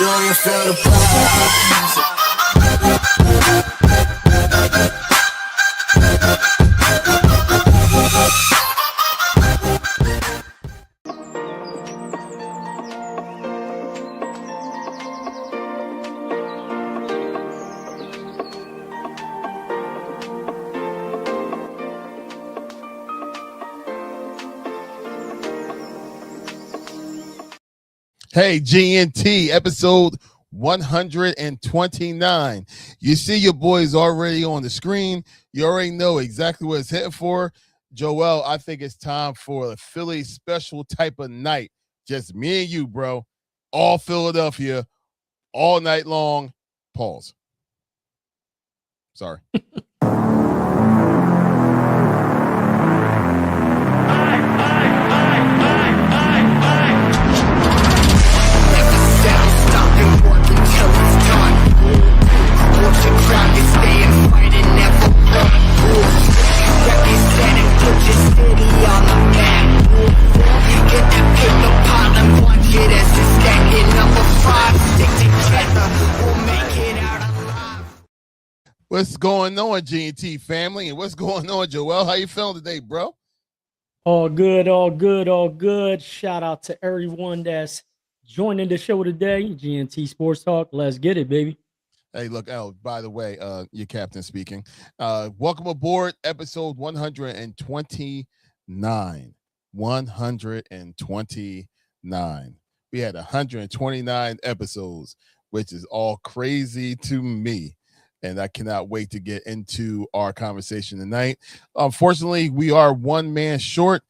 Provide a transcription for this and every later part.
Do you feel the pulse? Hey, GNT, episode 129. You see your boys already on the screen. You already know exactly what it's hitting for. Joel, I think it's time for a Philly special type of night. Just me and you, bro. All Philadelphia, all night long. Pause. Sorry. What's going on, GNT family? And what's going on, Joel? How you feeling today, bro? All good, all good, all good. Shout out to everyone that's joining the show today. GNT Sportstalk. Let's get it, baby. Hey, look, by the way, your captain speaking. Welcome aboard episode 129. 129. We had 129 episodes, which is all crazy to me. And I cannot wait to get into our conversation tonight. Unfortunately, we are one man short.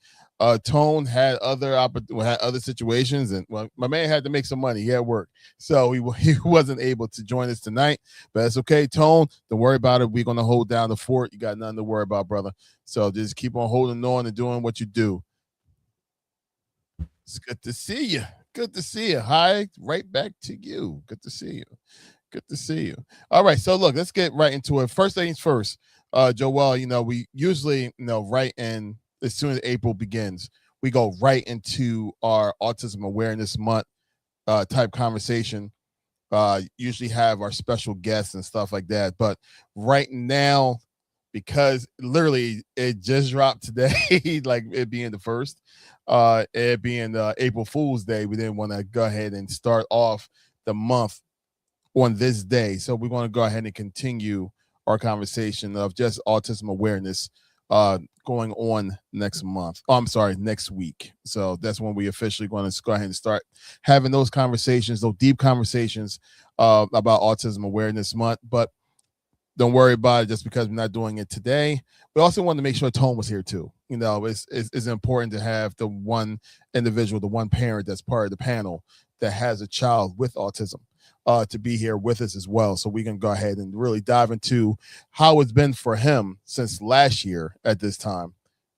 Tone had other situations, and well, my man had to make some money. He had work, so he wasn't able to join us tonight. But it's okay, Tone. Don't worry about it. We're gonna hold down the fort. You got nothing to worry about, brother. So just keep on holding on and doing what you do. It's good to see you. Good to see you. Hi, right back to you. Good to see you. Good to see you. All right, so look, let's get right into it. First things first, Joel, we usually, right in as soon as April begins, we go right into our Autism Awareness Month type conversation. Usually have our special guests and stuff like that. But right now, because literally it just dropped today, like it being the first, it being April Fool's Day, we didn't want to go ahead and start off the month on this day. So we're going to go ahead and continue our conversation of just autism awareness going on next month. Oh, I'm sorry, next week. So that's when we officially going to go ahead and start having those conversations, those deep conversations about Autism Awareness Month. But don't worry about it just because we're not doing it today. We also want to make sure Tone was here too. It's important to have the one individual, the one parent that's part of the panel that has a child with autism to be here with us as well. So we can go ahead and really dive into how it's been for him since last year at this time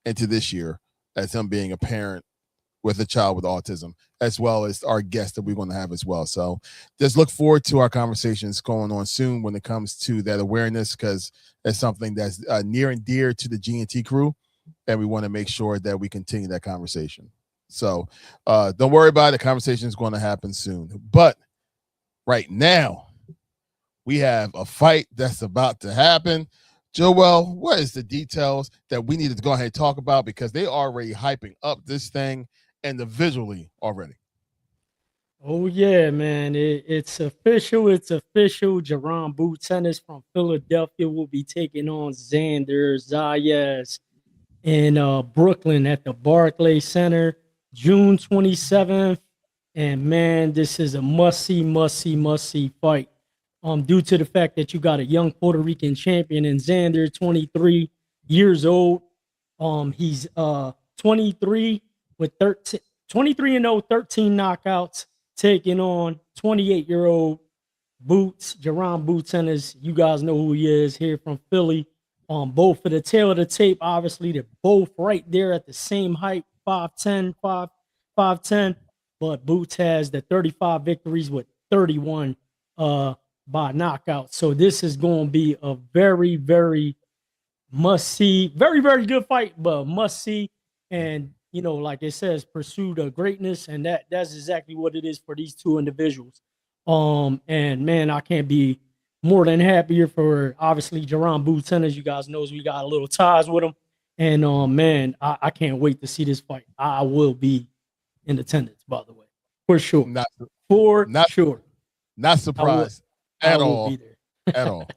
into this year as him being a parent with a child with autism, as well as our guest that we're going to have as well. So just look forward to our conversations going on soon when it comes to that awareness, because it's something that's near and dear to the GNT crew, and we want to make sure that we continue that conversation. So don't worry about it. The conversation is going to happen soon. But right now, we have a fight that's about to happen. Joel, what is the details that we needed to go ahead and talk about? Because they are already hyping up this thing individually already. Oh, yeah, man. It's official. It's official. Jerron Boot Tennis from Philadelphia will be taking on Xander Zayas in Brooklyn at the Barclays Center, June 27th. And man, this is a must-see fight. Due to the fact that you got a young Puerto Rican champion in Xander, 23 years old. He's 23 with 23-0, 13 knockouts, taking on 28-year-old Boots, Jerron Boot Tennis. You guys know who he is, here from Philly. Both for the tail of the tape, obviously, they're both right there at the same height, 5'10", 5'10". But Boots has the 35 victories with 31 by knockout. So this is going to be a very, very must-see, very, very good fight, but must-see. And, like it says, pursuit of greatness. And that's exactly what it is for these two individuals. And man, I can't be more than happier for obviously Jerron Booth Tennis. You guys knows we got a little ties with him. And man, I can't wait to see this fight. I will be in attendance, by the way. For sure. Not For not sure. not surprised I at will all. be there. At all.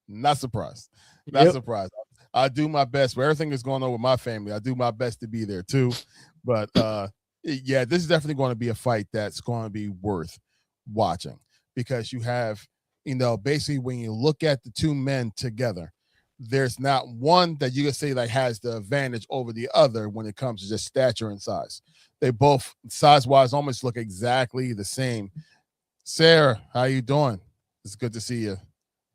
Not surprised. Not Yep. surprised. I do my best. Where everything is going on with my family, I do my best to be there too. But yeah, this is definitely going to be a fight that's going to be worth watching, because you have, basically when you look at the two men together, there's not one that you can say like has the advantage over the other when it comes to just stature and size. They both size-wise almost look exactly the same. Sarah, how you doing? It's good to see you.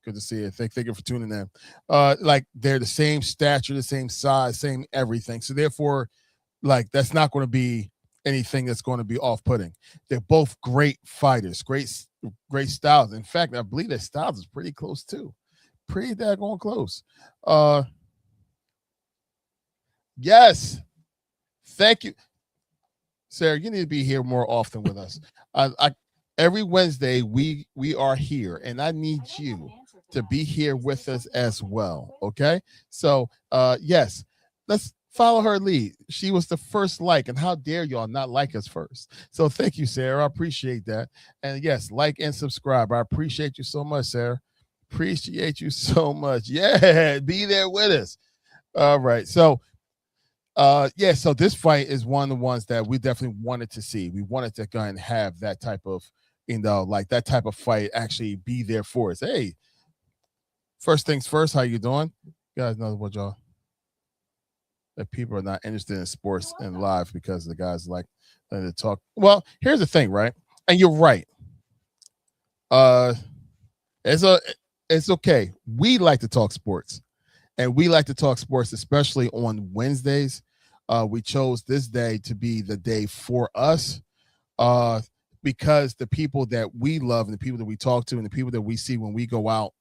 Good to see you. Thank you for tuning in. Like they're the same stature, the same size, same everything. So therefore, like that's not going to be anything that's going to be off-putting. They're both great fighters, great styles. In fact, I believe their styles is pretty close too. Pretty daggone close. Yes. Thank you. Sarah, you need to be here more often with us. Every Wednesday we are here, and I need you to be here with us as well. Okay. So yes, let's follow her lead. She was the first like, and how dare y'all not like us first? So thank you, Sarah. I appreciate that. And yes, like and subscribe. I appreciate you so much, Sarah. Appreciate you so much. Yeah, be there with us. All right. So yeah, so this fight is one of the ones that we definitely wanted to see. We wanted to go and have that type of, like that type of fight actually be there for us. Hey, first things first, how you doing? You guys know what y'all, that people are not interested in sports and live because the guys like to talk. Well, here's the thing, right? And you're right. It's okay. We like to talk sports. And we like to talk sports, especially on Wednesdays. We chose this day to be the day for us because the people that we love and the people that we talk to and the people that we see when we go out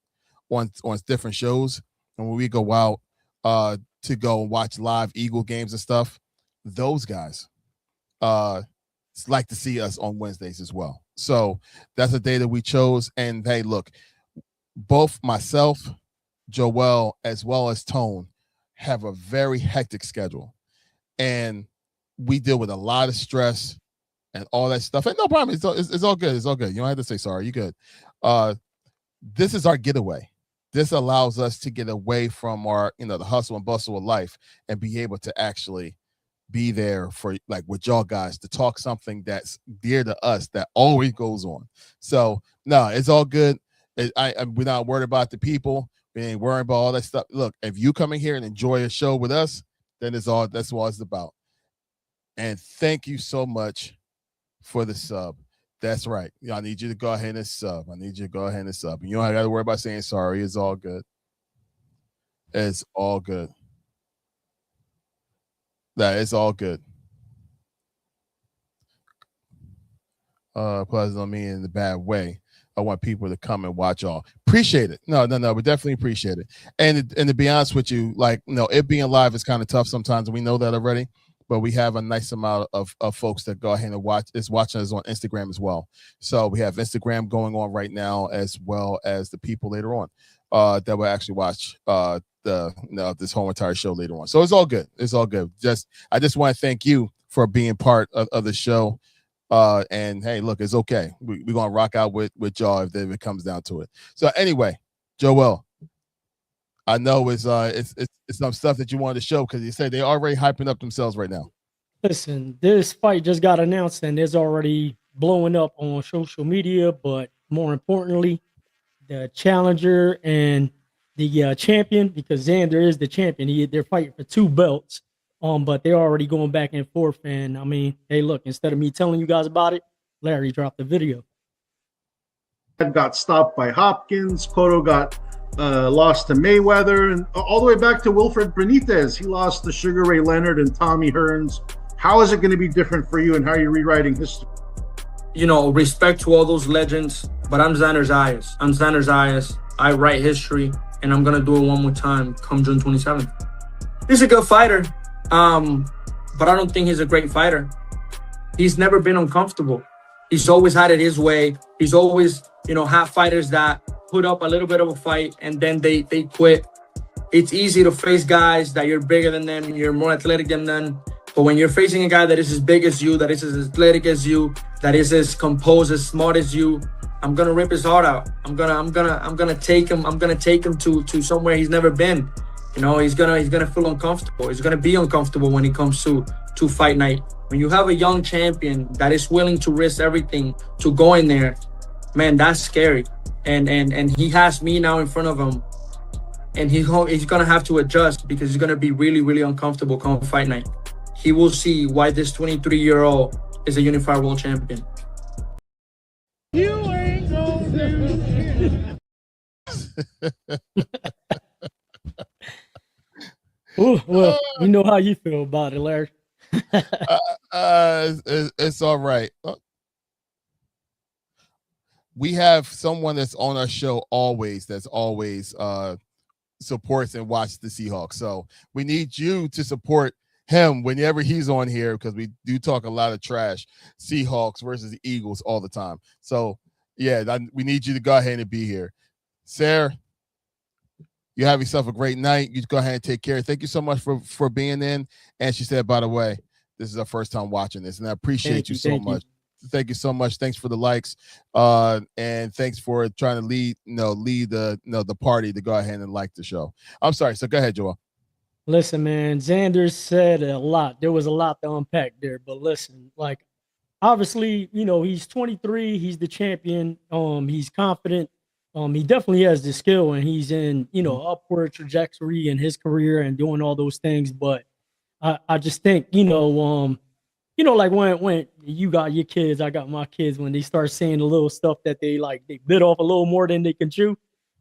on different shows and when we go out to go and watch live Eagle games and stuff, those guys like to see us on Wednesdays as well. So that's a day that we chose. And hey, look, both myself, Joel, as well as Tone, have a very hectic schedule, and we deal with a lot of stress and all that stuff. And no problem, it's all good. It's all good. You don't have to say sorry. You good. This is our getaway. This allows us to get away from our, the hustle and bustle of life and be able to actually be there for, like, with y'all guys to talk something that's dear to us that always goes on. So no, it's all good. We're not worried about the people. We ain't worrying about all that stuff. Look, if you come in here and enjoy a show with us, then that's what it's about. And thank you so much for the sub. That's right. I need you to go ahead and sub. And you don't got to worry about saying sorry. It's all good. It's all good. It's all good. Plus, I mean in the bad way. I want people to come and watch all. Appreciate it. No, we definitely appreciate it. And to be honest with you, like, it being live is kind of tough sometimes. We know that already, but we have a nice amount of folks that go ahead and watching us on Instagram as well. So we have Instagram going on right now, as well as the people later on that will actually watch this whole entire show later on. So it's all good. It's all good. I just want to thank you for being part of the show. And hey, look, it's okay. We're gonna rock out with y'all if it comes down to it. So anyway, Joel, I know it's some stuff that you wanted to show because you said they're already hyping up themselves right now. Listen, this fight just got announced and it's already blowing up on social media. But more importantly, the challenger and the champion, because Xander is the champion. They're fighting for 2 belts. But they're already going back and forth. And I mean, hey, look, instead of me telling you guys about it, Larry dropped the video. Got stopped by Hopkins. Cotto got lost to Mayweather, and all the way back to Wilfred Benitez. He lost to Sugar Ray Leonard and Tommy Hearns. How is it going to be different for you, and how are you rewriting history? Respect to all those legends, but I'm Xander Zayas. I write history, and I'm going to do it one more time come June 27th. He's a good fighter. But I don't think he's a great fighter. He's never been uncomfortable. He's always had it his way. He's always, had fighters that put up a little bit of a fight and then they quit. It's easy to face guys that you're bigger than them, you're more athletic than them. But when you're facing a guy that is as big as you, that is as athletic as you, that is as composed, as smart as you, I'm gonna rip his heart out. I'm gonna take him. I'm gonna take him to somewhere he's never been. He's gonna feel uncomfortable. He's gonna be uncomfortable when it comes to fight night. When you have a young champion that is willing to risk everything to go in there, man, that's scary. And he has me now in front of him, and he's gonna have to adjust because he's gonna be really, really uncomfortable come fight night. He will see why this 23-year-old is a unified world champion. You ain't gonna do. Ooh, well, we know how you feel about it, Larry. It's all right. We have someone that's on our show always supports and watches the Seahawks. So we need you to support him whenever he's on here, because we do talk a lot of trash Seahawks versus the Eagles all the time. So yeah, we need you to go ahead and be here. Sarah, you have yourself a great night. You go ahead and take care. Thank you so much for being in. And she said, by the way, this is our first time watching this, and I appreciate you so much. Thank you so much. Thanks for the likes, and thanks for trying to lead the party to go ahead and like the show. I'm sorry. So go ahead, Joel. Listen, man, Xander said a lot. There was a lot to unpack there, but listen, like, obviously, he's 23. He's the champion. He's confident. He definitely has the skill, and he's in, upward trajectory in his career and doing all those things. But I just think, like when you got your kids, I got my kids, when they start saying the little stuff that they bit off a little more than they can chew.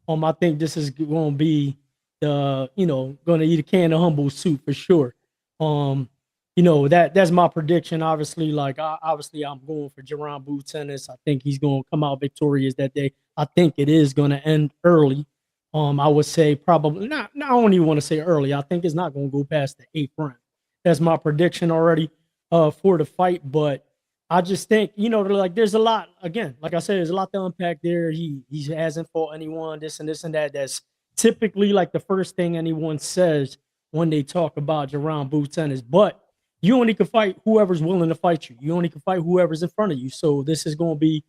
I think this is going to be going to eat a can of humble soup for sure. That's my prediction. Obviously, I'm going for Jaron Boo Tennis. I think he's going to come out victorious that day. I think it is going to end early. I would say probably not. I don't even want to say early. I think it's not going to go past the 8th round. That's my prediction already for the fight. But I just think, there's a lot. Again, like I said, there's a lot to unpack there. He hasn't fought anyone, this and this and that. That's typically like the first thing anyone says when they talk about Jaron Boo Tennis. But you only can fight whoever's willing to fight you. You only can fight whoever's in front of you. So this is going to be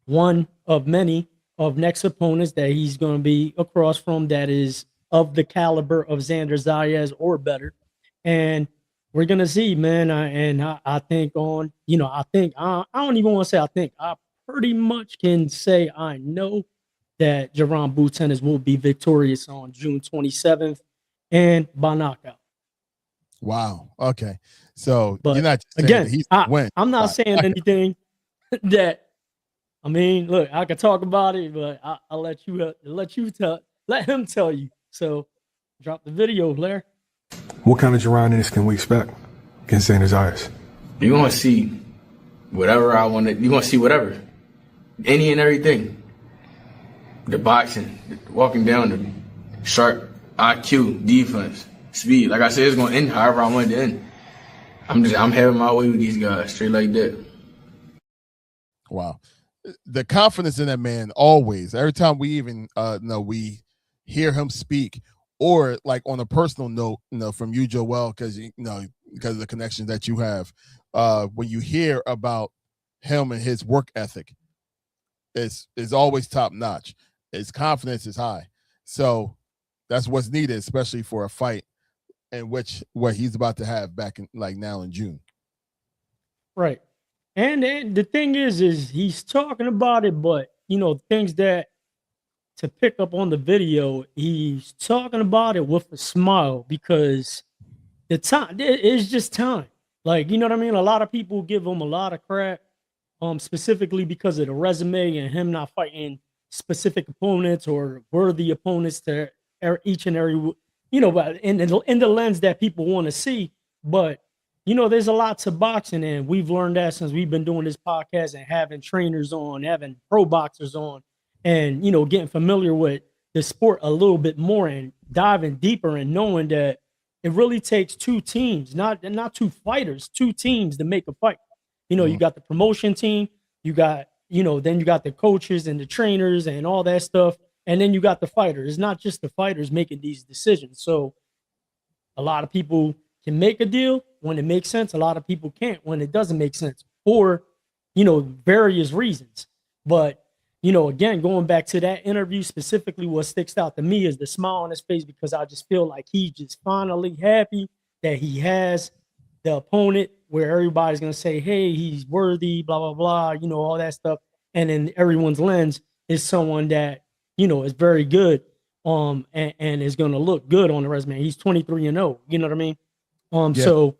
one of many of next opponents that he's going to be across from that is of the caliber of Xander Zayas or better. And we're going to see, man. I think I don't even want to say I think. I pretty much can say I know that Jaron Boo Tennis will be victorious on June 27th and by knockout. Wow. Okay. So but you're not again, I'm not Fine. saying anything that, look, I could talk about it, but I'll let him tell you. So drop the video, Blair. What kind of Jaron can we expect against Zayas Zayas? You're going to see whatever I want to. You're going to see whatever. Any and everything. The boxing, walking down, the sharp IQ, defense, speed. Like I said, it's going to end however I want it to end. I'm having my way with these guys, straight like that. Wow. The confidence in that man always. Every time we even we hear him speak, or like on a personal note, from you, Joel, because of the connections that you have, when you hear about him and his work ethic, is always top notch. His confidence is high, so that's what's needed, especially for a fight in which what he's about to have back in now in June. Right. And the thing is he's talking about it, but things that to pick up on the video, he's talking about it with a smile because the time it's just time. Like, you know what I mean? A lot of people give him a lot of crap, specifically because of the resume and him not fighting specific opponents or worthy opponents to each and every, but in the lens that people want to see. But there's a lot to boxing, and we've learned that since we've been doing this podcast and having trainers on, having pro boxers on, and getting familiar with the sport a little bit more and diving deeper and knowing that it really takes two teams, not two fighters, two teams to make a fight. You got the promotion team, you got, then you got the coaches and the trainers and all that stuff. And then you got the fighters. It's not just the fighters making these decisions. So a lot of people can make a deal when it makes sense. A lot of people can't when it doesn't make sense for, various reasons. But, again, going back to that interview specifically, what sticks out to me is the smile on his face, because I just feel like he's just finally happy that he has the opponent where everybody's going to say, hey, he's worthy, blah, blah, blah, all that stuff. And in everyone's lens is someone that, is very good and is going to look good on the resume. He's 23-0, you know what I mean? So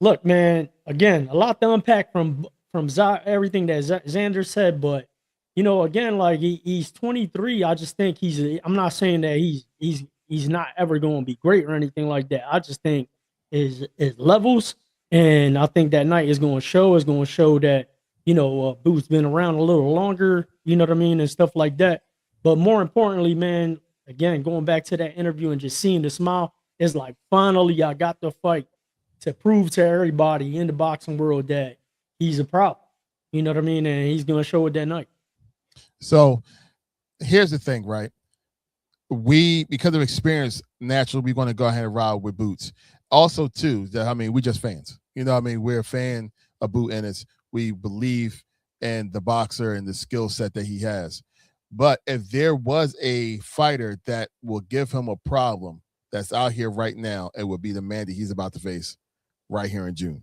look, man, again, a lot to unpack from everything that Xander said, but again, like he's 23. I just think I'm not saying that he's not ever going to be great or anything like that. I just think is levels, and I think that night is going to show that Booth's been around a little longer, you know what I mean, and stuff like that. But more importantly, man, again, going back to that interview and just seeing the smile, it's like finally I got the fight to prove to everybody in the boxing world that he's a problem. You know what I mean? And he's going to show it that night. So here's the thing, right? We, because of experience, naturally, we're going to go ahead and ride with Boots. Also, too, we just fans. We're a fan of Boot Ennis. We believe in the boxer and the skill set that he has. But if there was a fighter that will give him a problem that's out here right now, it would be the man that he's about to face right here in June.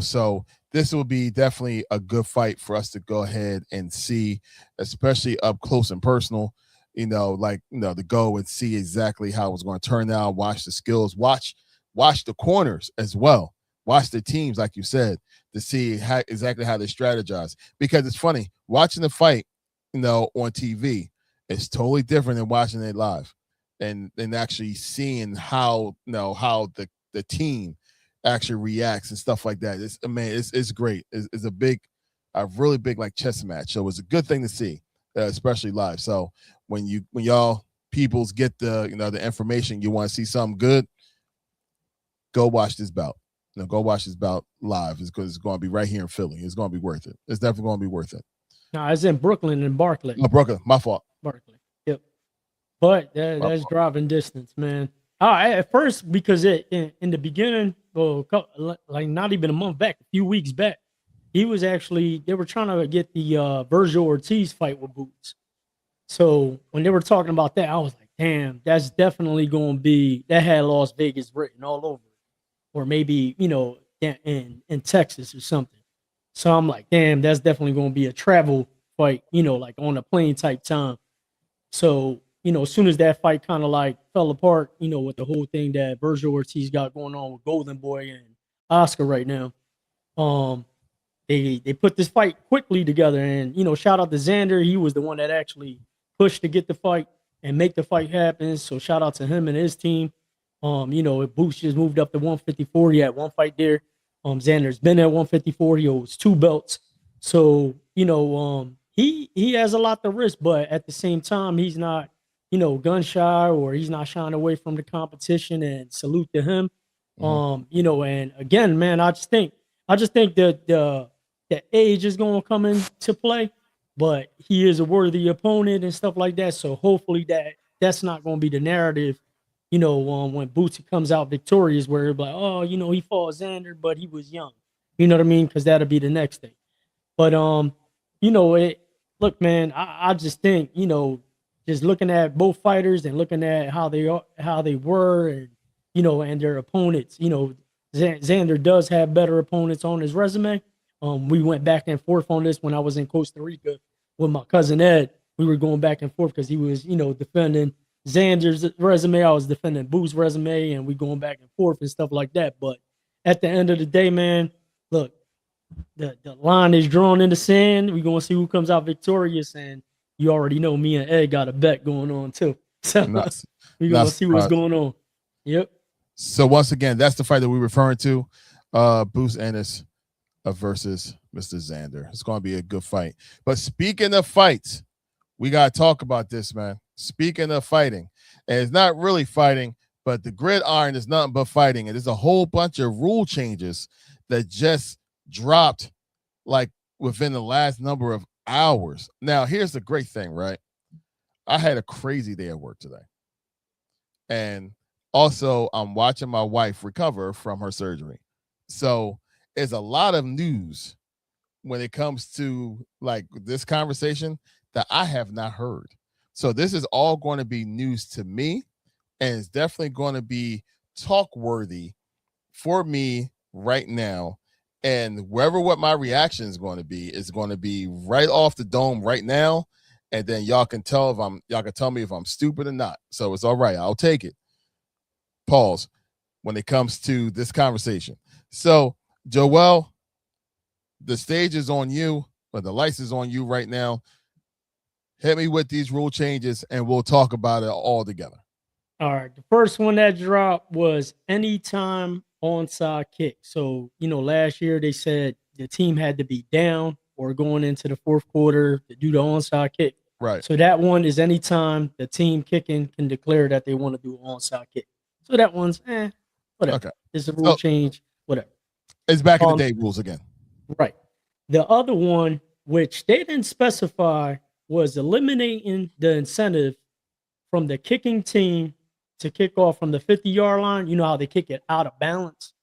So this will be definitely a good fight for us to go ahead and see, especially up close and personal, to go and see exactly how it's going to turn out, watch the skills, watch the corners as well, watch the teams, like you said, to see exactly how they strategize. Because it's funny, watching the fight, on TV, it's totally different than watching it live and actually seeing how, how the team actually reacts and stuff like that. It's great. It's a really big like chess match. So it's a good thing to see, especially live. So when y'all peoples get the information, you want to see something good, go watch this bout. Go watch this bout live. It's because it's going to be right here in Philly. It's going to be worth it. It's definitely going to be worth it. No, it's in Brooklyn and Barclay. Oh, Brooklyn, my fault. Barclay. Yep. But that's driving distance, man. At first, because in the beginning, like not even a month back, a few weeks back, they were trying to get the Virgil Ortiz fight with Boots. So when they were talking about that, I was like, damn, that's definitely going to be, that had Las Vegas written all over it. Or maybe, in Texas or something. So I'm like, damn, that's definitely going to be a travel fight, like on a plane type time. So, as soon as that fight kind of like fell apart, with the whole thing that Virgil Ortiz got going on with Golden Boy and Oscar right now, they put this fight quickly together. And, shout out to Xander. He was the one that actually pushed to get the fight and make the fight happen. So shout out to him and his team. Boots just moved up to 154. He had one fight there. Xander's been at 154. He holds 2 belts. So, he has a lot to risk, but at the same time, he's not, gun shy, or he's not shying away from the competition, and salute to him. And again, man, I just think that the age is going to come into play, but he is a worthy opponent and stuff like that. So hopefully that's not going to be the narrative, when Bootsy comes out victorious, where it's like, oh, he fought Xander, but he was young. You know what I mean? Because that'll be the next thing. But look, man, I just think, just looking at both fighters and looking at how they were, and and their opponents, Xander does have better opponents on his resume. We went back and forth on this when I was in Costa Rica with my cousin Ed. We were going back and forth because he was, defending Xander's resume, I was defending Boo's resume, and we going back and forth and stuff like that. But at the end of the day, man, look, the line is drawn in the sand. We're gonna see who comes out victorious, and you already know me and Ed got a bet going on too. So we're gonna see what's going on. Yep. So once again, that's the fight that we're referring to. Boots Ennis versus Mr. Xander. It's gonna be a good fight. But speaking of fights, we gotta talk about this, man. Speaking of fighting, and it's not really fighting, but the gridiron is nothing but fighting. And there's a whole bunch of rule changes that just dropped like within the last number of hours. Now, here's the great thing, right? I had a crazy day at work today. And also, I'm watching my wife recover from her surgery. So there's a lot of news when it comes to like this conversation that I have not heard. So this is all going to be news to me, and it's definitely going to be talk worthy for me right now. And wherever what my reaction is going to be right off the dome right now. And then y'all can tell me if I'm stupid or not. So it's all right. I'll take it. Pause when it comes to this conversation. So, Joel, the stage is on you, but the lights is on you right now. Hit me with these rule changes, and we'll talk about it all together. All right. The first one that dropped was anytime onside kick. So, last year they said the team had to be down or going into the fourth quarter to do the onside kick. Right. So that one is anytime the team kicking can declare that they want to do an onside kick. So that one's whatever. Okay. It's a rule change, whatever. It's back in the day rules again. Right. The other one, which they didn't specify, was eliminating the incentive from the kicking team to kick off from the 50-yard line. You know how they kick it out of balance?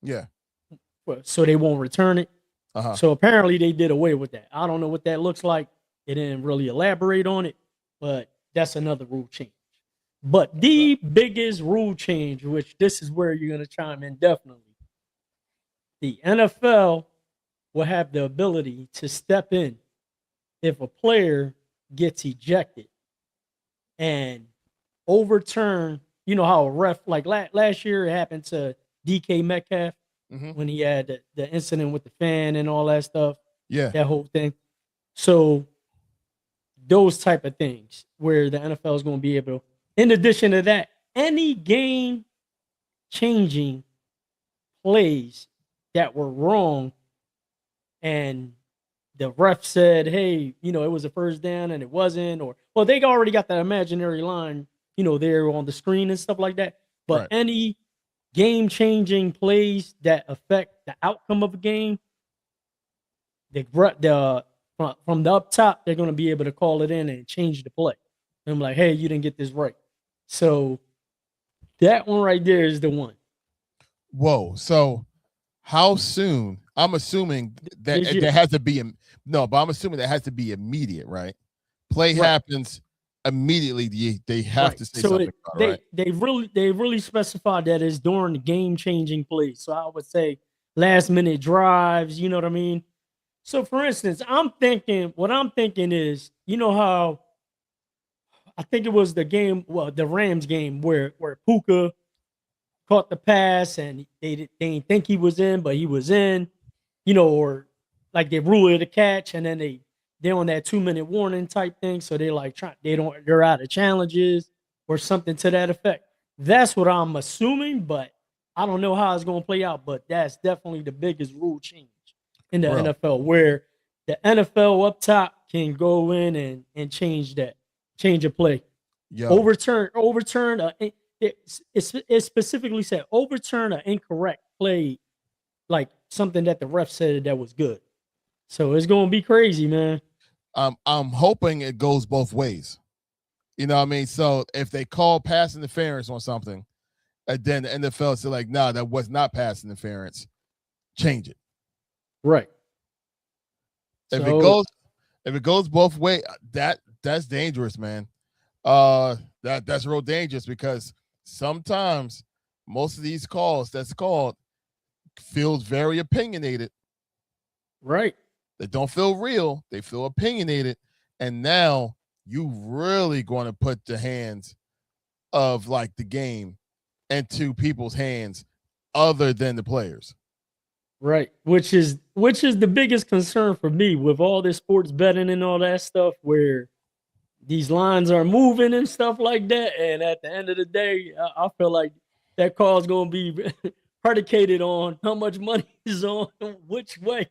Yeah. So they won't return it. Uh-huh. So apparently they did away with that. I don't know what that looks like. They didn't really elaborate on it, but that's another rule change. But the biggest rule change, which this is where you're going to chime in definitely, the NFL will have the ability to step in if a player gets ejected and overturn. You know how a ref, like last year, it happened to DK Metcalf when he had the incident with the fan and all that stuff. Yeah. That whole thing. So those type of things where the NFL is going to be able to, in addition to that, any game changing plays that were wrong and the ref said, hey, it was a first down and it wasn't, or, well, they already got that imaginary line, there on the screen and stuff like that. But any game changing plays that affect the outcome of a game, from the up top, they're going to be able to call it in and change the play. And I'm like, hey, you didn't get this right. So that one right there is the one. Whoa. So how soon? I'm assuming that there has to be but I'm assuming that has to be immediate, right? Play happens immediately. They have to say something about it, right? They really specified that it's during the game changing plays. So I would say last minute drives, you know what I mean? So for instance, what I'm thinking is, how I think it was the Rams game where Puka caught the pass and they didn't think he was in, but he was in, or like they ruled it a catch and then they're on that 2-minute warning type thing. So they're out of challenges or something to that effect. That's what I'm assuming, but I don't know how it's going to play out, but that's definitely the biggest rule change in the NFL, where the NFL up top can go in and change a play. Overturn. It specifically said overturn an incorrect play, like something that the ref said that was good. So it's going to be crazy, man. I'm hoping it goes both ways. You know what I mean? So if they call pass interference on something, and then the NFL said like, nah, that was not pass interference, change it. Right. If it goes both ways, that's dangerous, man. That's real dangerous because sometimes most of these calls that's called feels very opinionated. Right. They don't feel real. They feel opinionated. And now you really going to put the hands of like the game into people's hands other than the players. Right. Which is the biggest concern for me with all this sports betting and all that stuff, where these lines are moving and stuff like that. And at the end of the day, I feel like that call is going to be predicated on how much money is on which way.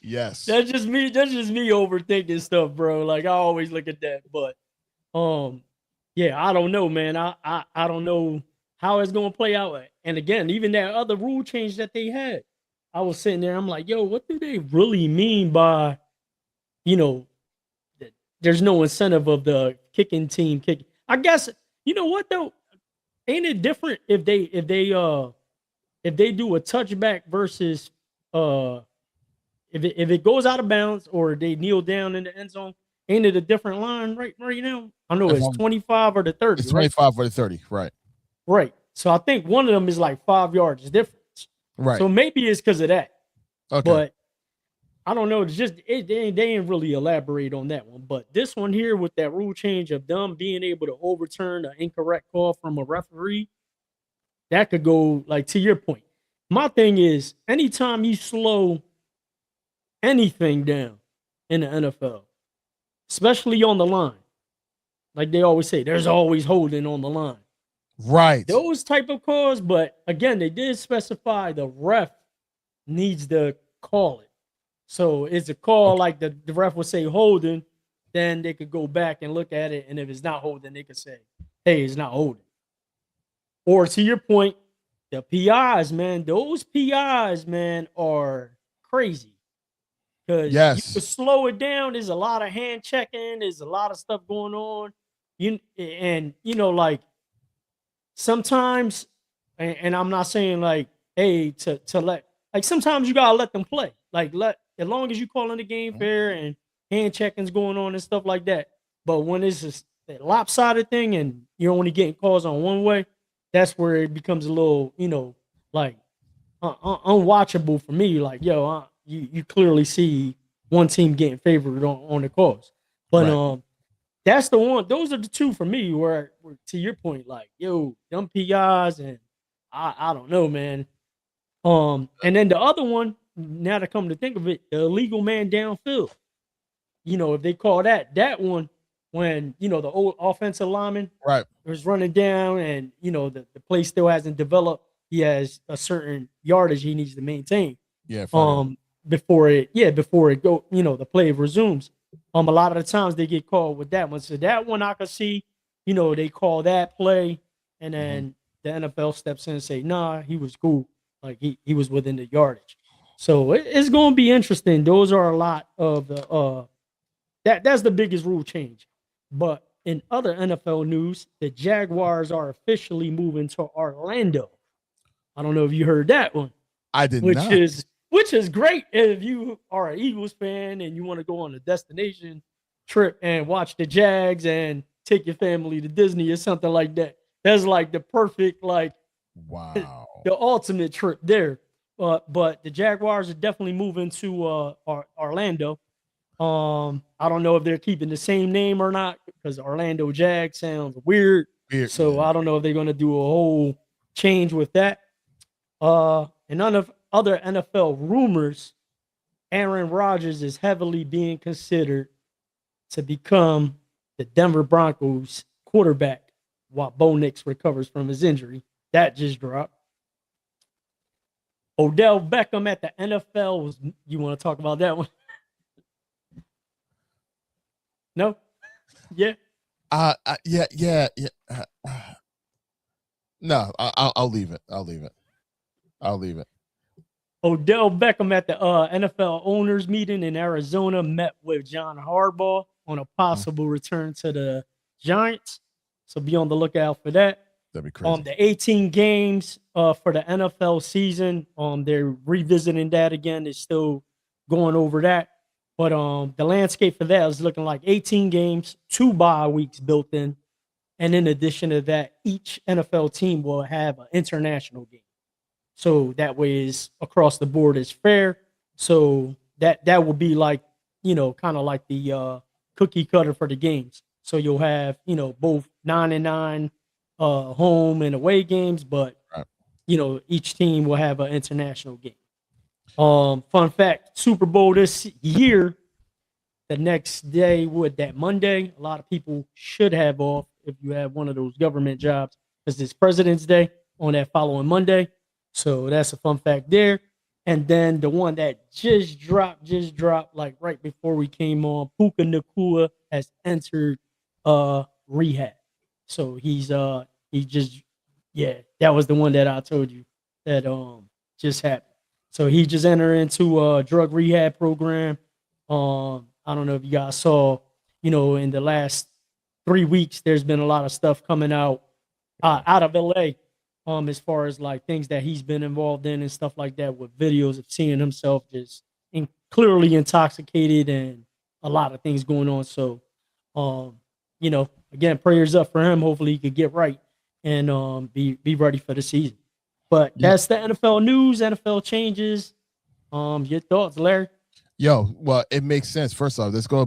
Yes. That's just me overthinking stuff, bro. Like I always look at that. But I don't know, man. I don't know how it's going to play out. And again, even that other rule change that they had, I was sitting there, I'm like, yo, what do they really mean by you know, there's no incentive of the kicking team kicking. I guess you know what though? Ain't it different if they do a touchback versus if it goes out of bounds or they kneel down in the end zone? Ain't it a different line right now? I know it's 25 or the 30. It's right? 25 or the 30, right? Right. So I think one of them is like 5 yards difference. Right. So maybe it's because of that. Okay. But I don't know. It's just they didn't really elaborate on that one. But this one here with that rule change of them being able to overturn an incorrect call from a referee, that could go like to your point. My thing is, anytime you slow anything down in the NFL, especially on the line, like they always say, there's always holding on the line. Right. Those type of calls, but again, they did specify the ref needs to call it. So it's a call like the ref would say holding, then they could go back and look at it. And if it's not holding, they could say, hey, it's not holding. Or to your point, the PIs, man, those PIs, man, are crazy. Because you can slow it down. There's a lot of hand checking. There's a lot of stuff going on. Like sometimes, and I'm not saying like, hey, to let, like sometimes you gotta let them play. Like as long as you calling the game fair and hand checking's going on and stuff like that. But when it's a lopsided thing and you're only getting calls on one way, that's where it becomes a little, like unwatchable for me. Like, yo, you clearly see one team getting favored on the calls. But that's the one. Those are the two for me where to your point, like, yo, them PIs and I don't know, man. And then the other one, now to come to think of it, the illegal man downfield. If they call that one when the old offensive lineman was running down and the play still hasn't developed. He has a certain yardage he needs to maintain. Yeah. Before it go, the play resumes. A lot of the times they get called with that one. So that one I could see, they call that play, and then the NFL steps in and say, nah, he was cool. Like he was within the yardage. So it's going to be interesting. Those are a lot of the that's the biggest rule change. But in other NFL news, the Jaguars are officially moving to Orlando. I don't know if you heard that one. I did not. Which is great if you are an Eagles fan and you want to go on a destination trip and watch the Jags and take your family to Disney or something like that. That's like the perfect, like, wow, the ultimate trip there. But the Jaguars are definitely moving to Orlando. I don't know if they're keeping the same name or not because Orlando Jag sounds weird. So I don't know if they're going to do a whole change with that. And none of other NFL rumors, Aaron Rodgers is heavily being considered to become the Denver Broncos quarterback while Bo Nix recovers from his injury. That just dropped. Odell Beckham at the NFL you want to talk about that one? No? Yeah. Yeah. No, I'll leave it. I'll leave it. Odell Beckham at the NFL owners meeting in Arizona met with John Harbaugh on a possible return to the Giants. So be on the lookout for that. That'd be crazy. The 18 games for the NFL season, they're revisiting that again. They're still going over that. But the landscape for that is looking like 18 games, 2 bye weeks built in. And in addition to that, each NFL team will have an international game. So that way is across the board is fair. So that will be like, kind of like the cookie cutter for the games. So you'll have, both 9-9 home and away games, but each team will have an international game. Fun fact, Super Bowl this year, the next day that Monday, a lot of people should have off if you have one of those government jobs because it's President's Day on that following Monday. So that's a fun fact there. And then the one that just dropped like right before we came on, Puka Nacua has entered rehab. So that was the one that I told you that just happened. So he just entered into a drug rehab program. I don't know if you guys saw, in the last 3 weeks, there's been a lot of stuff coming out of LA, as far as like things that he's been involved in and stuff like that, with videos of seeing himself just clearly intoxicated and a lot of things going on. So, again, prayers up for him. Hopefully he could get right and be ready for the season. But that's the NFL news, NFL changes. Your thoughts, Larry? Yo, well, it makes sense. First off, let's go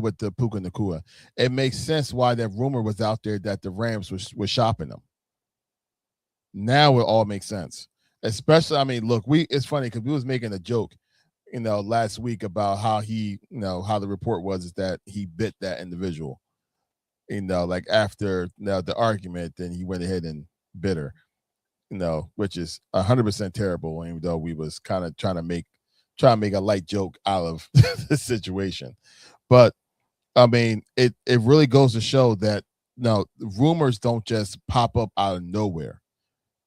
with the Puka Nacua. It makes sense why that rumor was out there that the Rams was shopping them. Now it all makes sense. Especially, I mean, look, it's funny because we was making a joke, last week about how he, how the report was is that he bit that individual. Like after the argument, then he went ahead and bit her, which is 100% terrible, even though we was kind of trying to make a light joke out of the situation. But I mean, it really goes to show that rumors don't just pop up out of nowhere.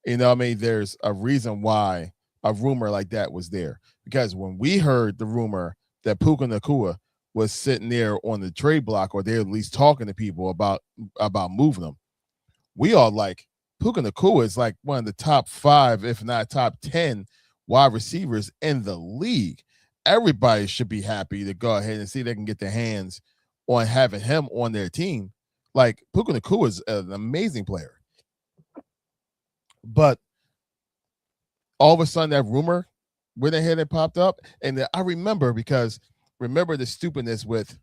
I mean, there's a reason why a rumor like that was there. Because when we heard the rumor that Puka Nacua was sitting there on the trade block, or they're at least talking to people about moving them, we all like, Puka Nacua is like one of the top 5, if not top 10 wide receivers in the league. Everybody should be happy to go ahead and see if they can get their hands on having him on their team. Like, Puka Nacua is an amazing player. But all of a sudden that rumor went ahead and popped up. And I remember the stupidness with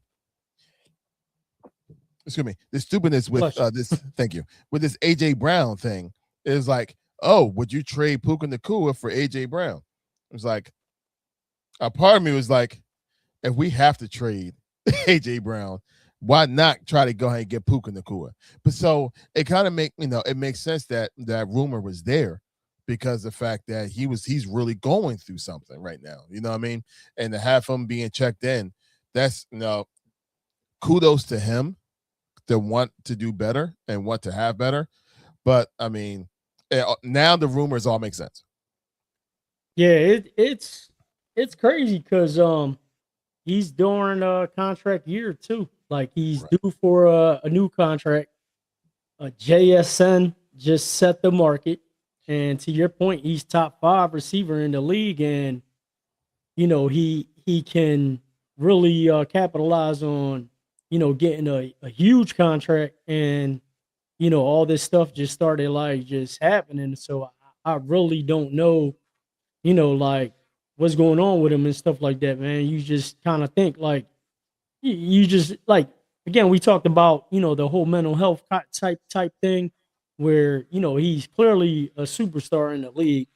this thank you, with this AJ Brown thing. It was like, oh, would you trade Puka Nacua for AJ Brown? It was like, a part of me was like, if we have to trade AJ Brown, why not try to go ahead and get Puka Nacua? But so it kind of it makes sense that that rumor was there, because the fact that he's really going through something right now. You know what I mean? And to have him being checked in, that's kudos to him to want to do better and want to have better. But I mean, now the rumors all make sense. Yeah, it's crazy because he's during a contract year too. Like he's due for a new contract. JSN just set the market, and to your point, he's top 5 receiver in the league, and he can really capitalize on getting a huge contract, and all this stuff just started like just happening. So I really don't know, like what's going on with him and stuff like that, man. You just kind of think like you just like, again, we talked about the whole mental health type thing, where he's clearly a superstar in the league,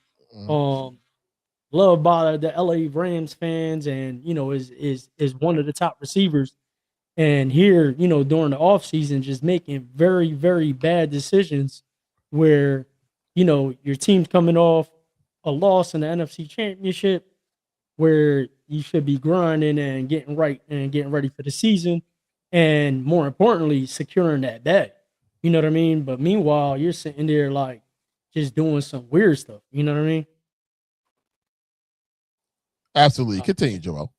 loved by the LA Rams fans, and is one of the top receivers. And here, during the offseason, just making very, very bad decisions where, your team's coming off a loss in the NFC Championship, where you should be grinding and getting right and getting ready for the season. And more importantly, securing that bag. You know what I mean? But meanwhile, you're sitting there like just doing some weird stuff. You know what I mean? Absolutely. Continue, Joel.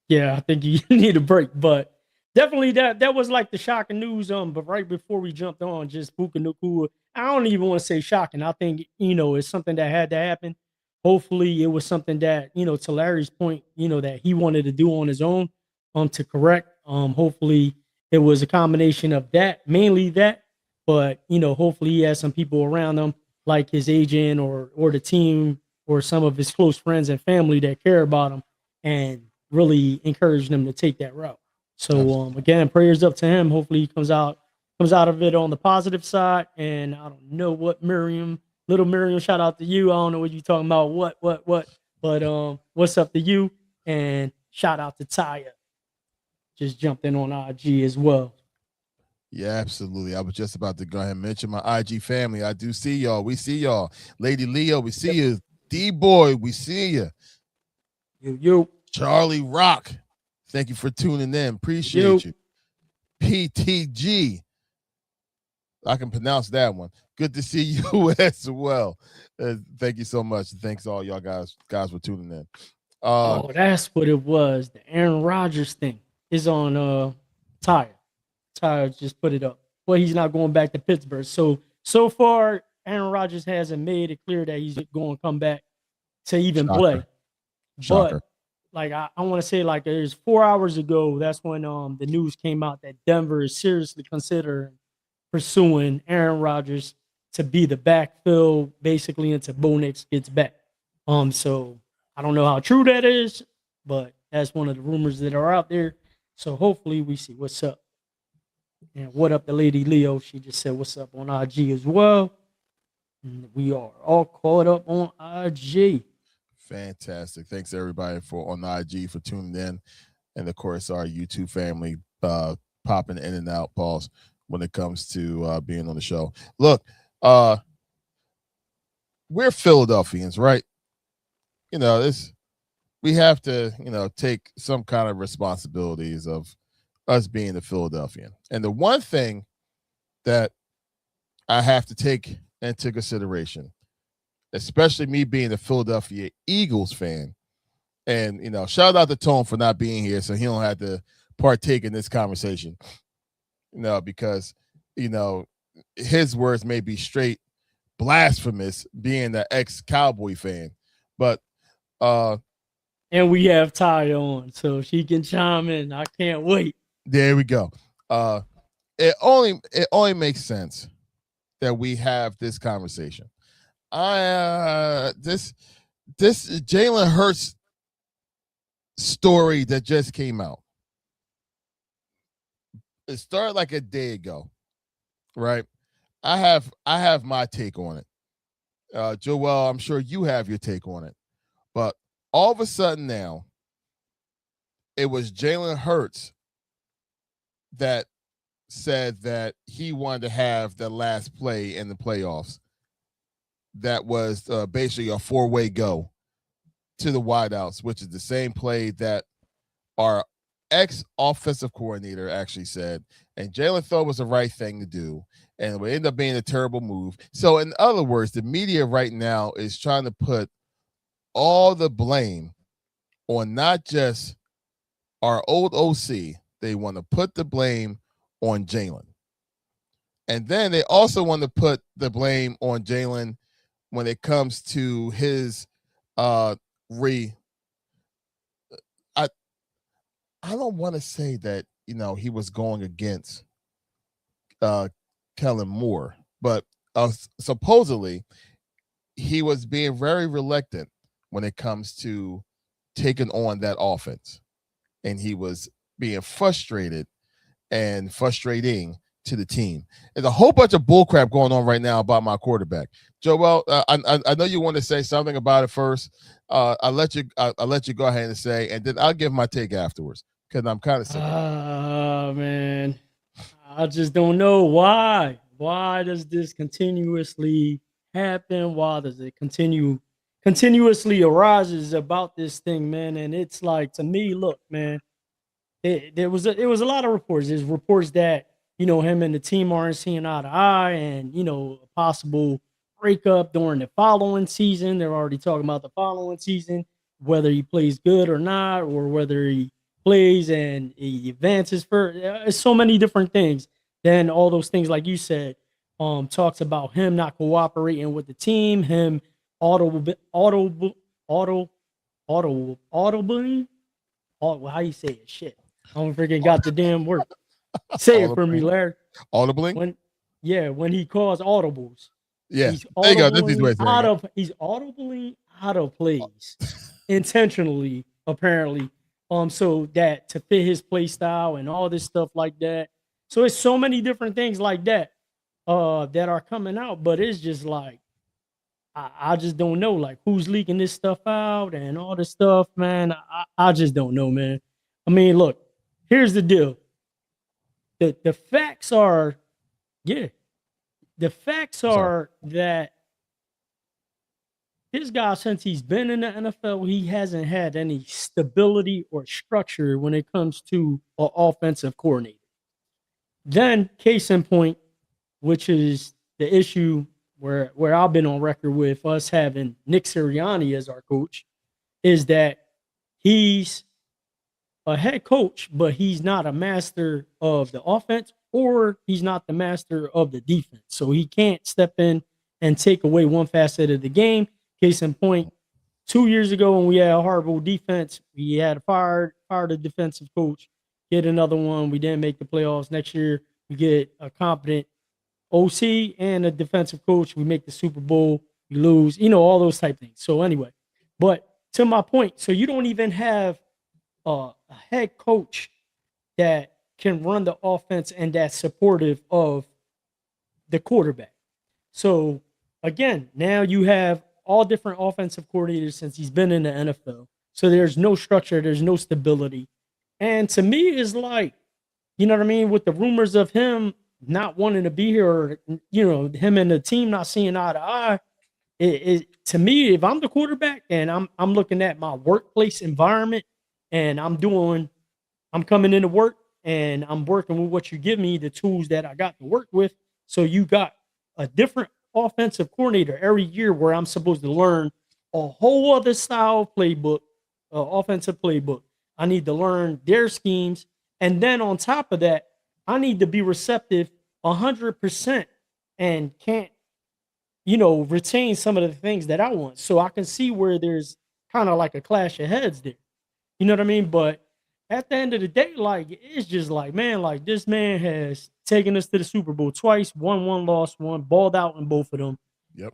Yeah, I think you need a break, but definitely that was like the shocking news. But right before we jumped on, just Puka Nacua, I don't even want to say shocking. I think it's something that had to happen. Hopefully, it was something that to Larry's point, that he wanted to do on his own, to correct. Hopefully, it was a combination of that, mainly that, but hopefully he has some people around him, like his agent or the team or some of his close friends and family that care about him and really encourage them to take that route. So again, prayers up to him. Hopefully he comes out of it on the positive side. And I don't know what little Miriam, shout out to you. I don't know what you're talking about. What, but what's up to you? And shout out to Taya. Just jumped in on IG as well. Yeah, absolutely. I was just about to go ahead and mention my IG family. I do see y'all. We see y'all. Lady Leo, we see you. D-Boy, we see you. You. Charlie Rock, thank you for tuning in. Appreciate you. PTG, I can pronounce that one. Good to see you as well. Thank you so much. Thanks all y'all guys for tuning in. Oh, that's what it was. The Aaron Rodgers thing is on Tire. Tire just put it up. Well, he's not going back to Pittsburgh. So far, Aaron Rodgers hasn't made it clear that he's going to come back to even play. Shocker. But like I want to say, like there's 4 hours ago, that's when the news came out that Denver is seriously considering pursuing Aaron Rodgers to be the backfill basically until Bo Nix gets back. So I don't know how true that is, but that's one of the rumors that are out there. So hopefully we see what's up. And what up, the lady Leo? She just said what's up on IG as well. And we are all caught up on IG. Fantastic. Thanks everybody for on IG for tuning in. And of course, our YouTube family popping in and out, pause, when it comes to being on the show. Look, we're Philadelphians, right? You know, we have to, take some kind of responsibilities of us being a Philadelphian. And the one thing that I have to take into consideration, especially me being a Philadelphia Eagles fan, and, shout out to Tone for not being here so he don't have to partake in this conversation, because, his words may be straight blasphemous being an ex-Cowboy fan. But and we have Ty on, so she can chime in. I can't wait. There we go. It only makes sense that we have this conversation. This Jalen Hurts story that just came out. It started like a day ago, right? I have my take on it. Joel, I'm sure you have your take on it. But all of a sudden now, it was Jalen Hurts that said that he wanted to have the last play in the playoffs. That was basically a four-way go to the wideouts, which is the same play that our ex-offensive coordinator actually said. And Jalen thought was the right thing to do. And it would end up being a terrible move. So in other words, the media right now is trying to put all the blame on not just our old OC. They want to put the blame on Jalen. And then they also want to put the blame on Jalen when it comes to his I don't want to say that, he was going against Kellen Moore, but supposedly he was being very reluctant when it comes to taking on that offense. And he was being frustrated and frustrating to the team. There's a whole bunch of bullcrap going on right now about my quarterback. Joel, I know you want to say something about it first. I'll let you go ahead and say, and then I'll give my take afterwards because I'm kind of sick. Man, I just don't know why. Why does this continuously happen? Why does it continuously arises about this thing, man? And it's like, to me, look, man, there was a lot of reports. There's reports that, him and the team aren't seeing eye to eye, and, a possible breakup during the following season. They're already talking about the following season, whether he plays good or not, or whether he plays and he advances for so many different things. Then all those things, like you said, talks about him not cooperating with the team, him audibly, how you say it? Shit, I don't freaking got the damn word. Say it for me, Larry. Audibly? When he calls audibles. Yeah, he's there you go. This is what he's audibly out of plays intentionally, apparently. So that to fit his play style and all this stuff like that. So it's so many different things like that that are coming out, but it's just like I just don't know, like, who's leaking this stuff out and all this stuff, man. I just don't know, man. I mean, look, here's the deal. The facts are, the facts are that this guy, since he's been in the NFL, he hasn't had any stability or structure when it comes to an offensive coordinator. Then, case in point, which is the issue where I've been on record with us having Nick Sirianni as our coach, is that he's a head coach, but he's not a master of the offense or he's not the master of the defense. So he can't step in and take away one facet of the game. Case in point, 2 years ago when we had a horrible defense, we had fired a defensive coach, get another one. We didn't make the playoffs. Next year, we get a competent OC and a defensive coach. We make the Super Bowl, we lose, all those type things. So anyway, but to my point, so you don't even have a head coach that can run the offense and that's supportive of the quarterback. So again, now you have all different offensive coordinators since he's been in the NFL. So there's no structure, there's no stability. And to me, it's like, you know what I mean? With the rumors of him not wanting to be here, or, him and the team not seeing eye to eye, to me, if I'm the quarterback and I'm looking at my workplace environment and I'm coming into work and I'm working with what you give me, the tools that I got to work with. So you got a different offensive coordinator every year where I'm supposed to learn a whole other style playbook, offensive playbook. I need to learn their schemes. And then on top of that, I need to be receptive 100% and can't, retain some of the things that I want. So I can see where there's kind of like a clash of heads there. You know what I mean? But at the end of the day, like, it's just like, man, like this man has taken us to the Super Bowl twice, won one, lost one, balled out in both of them. Yep.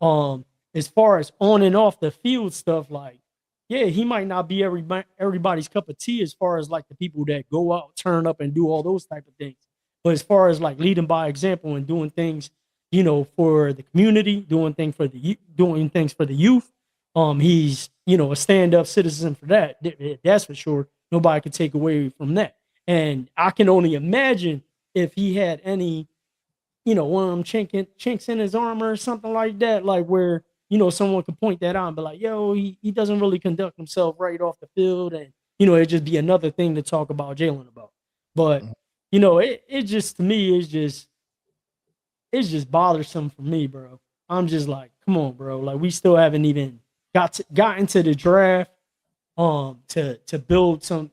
As far as on and off the field stuff, like, yeah, he might not be everybody's cup of tea as far as like the people that go out, turn up and do all those type of things. But as far as like leading by example and doing things, for the community, doing things for the youth, he's, a stand-up citizen for that. That's for sure. Nobody can take away from that. And I can only imagine if he had any, one of them chinks in his armor or something like that, like where, someone could point that out and be like, yo, he doesn't really conduct himself right off the field. And, it'd just be another thing to talk about Jalen about. But, it just, to me, it's just bothersome for me, bro. I'm just like, come on, bro. Like, we still haven't even got into the draft to build some,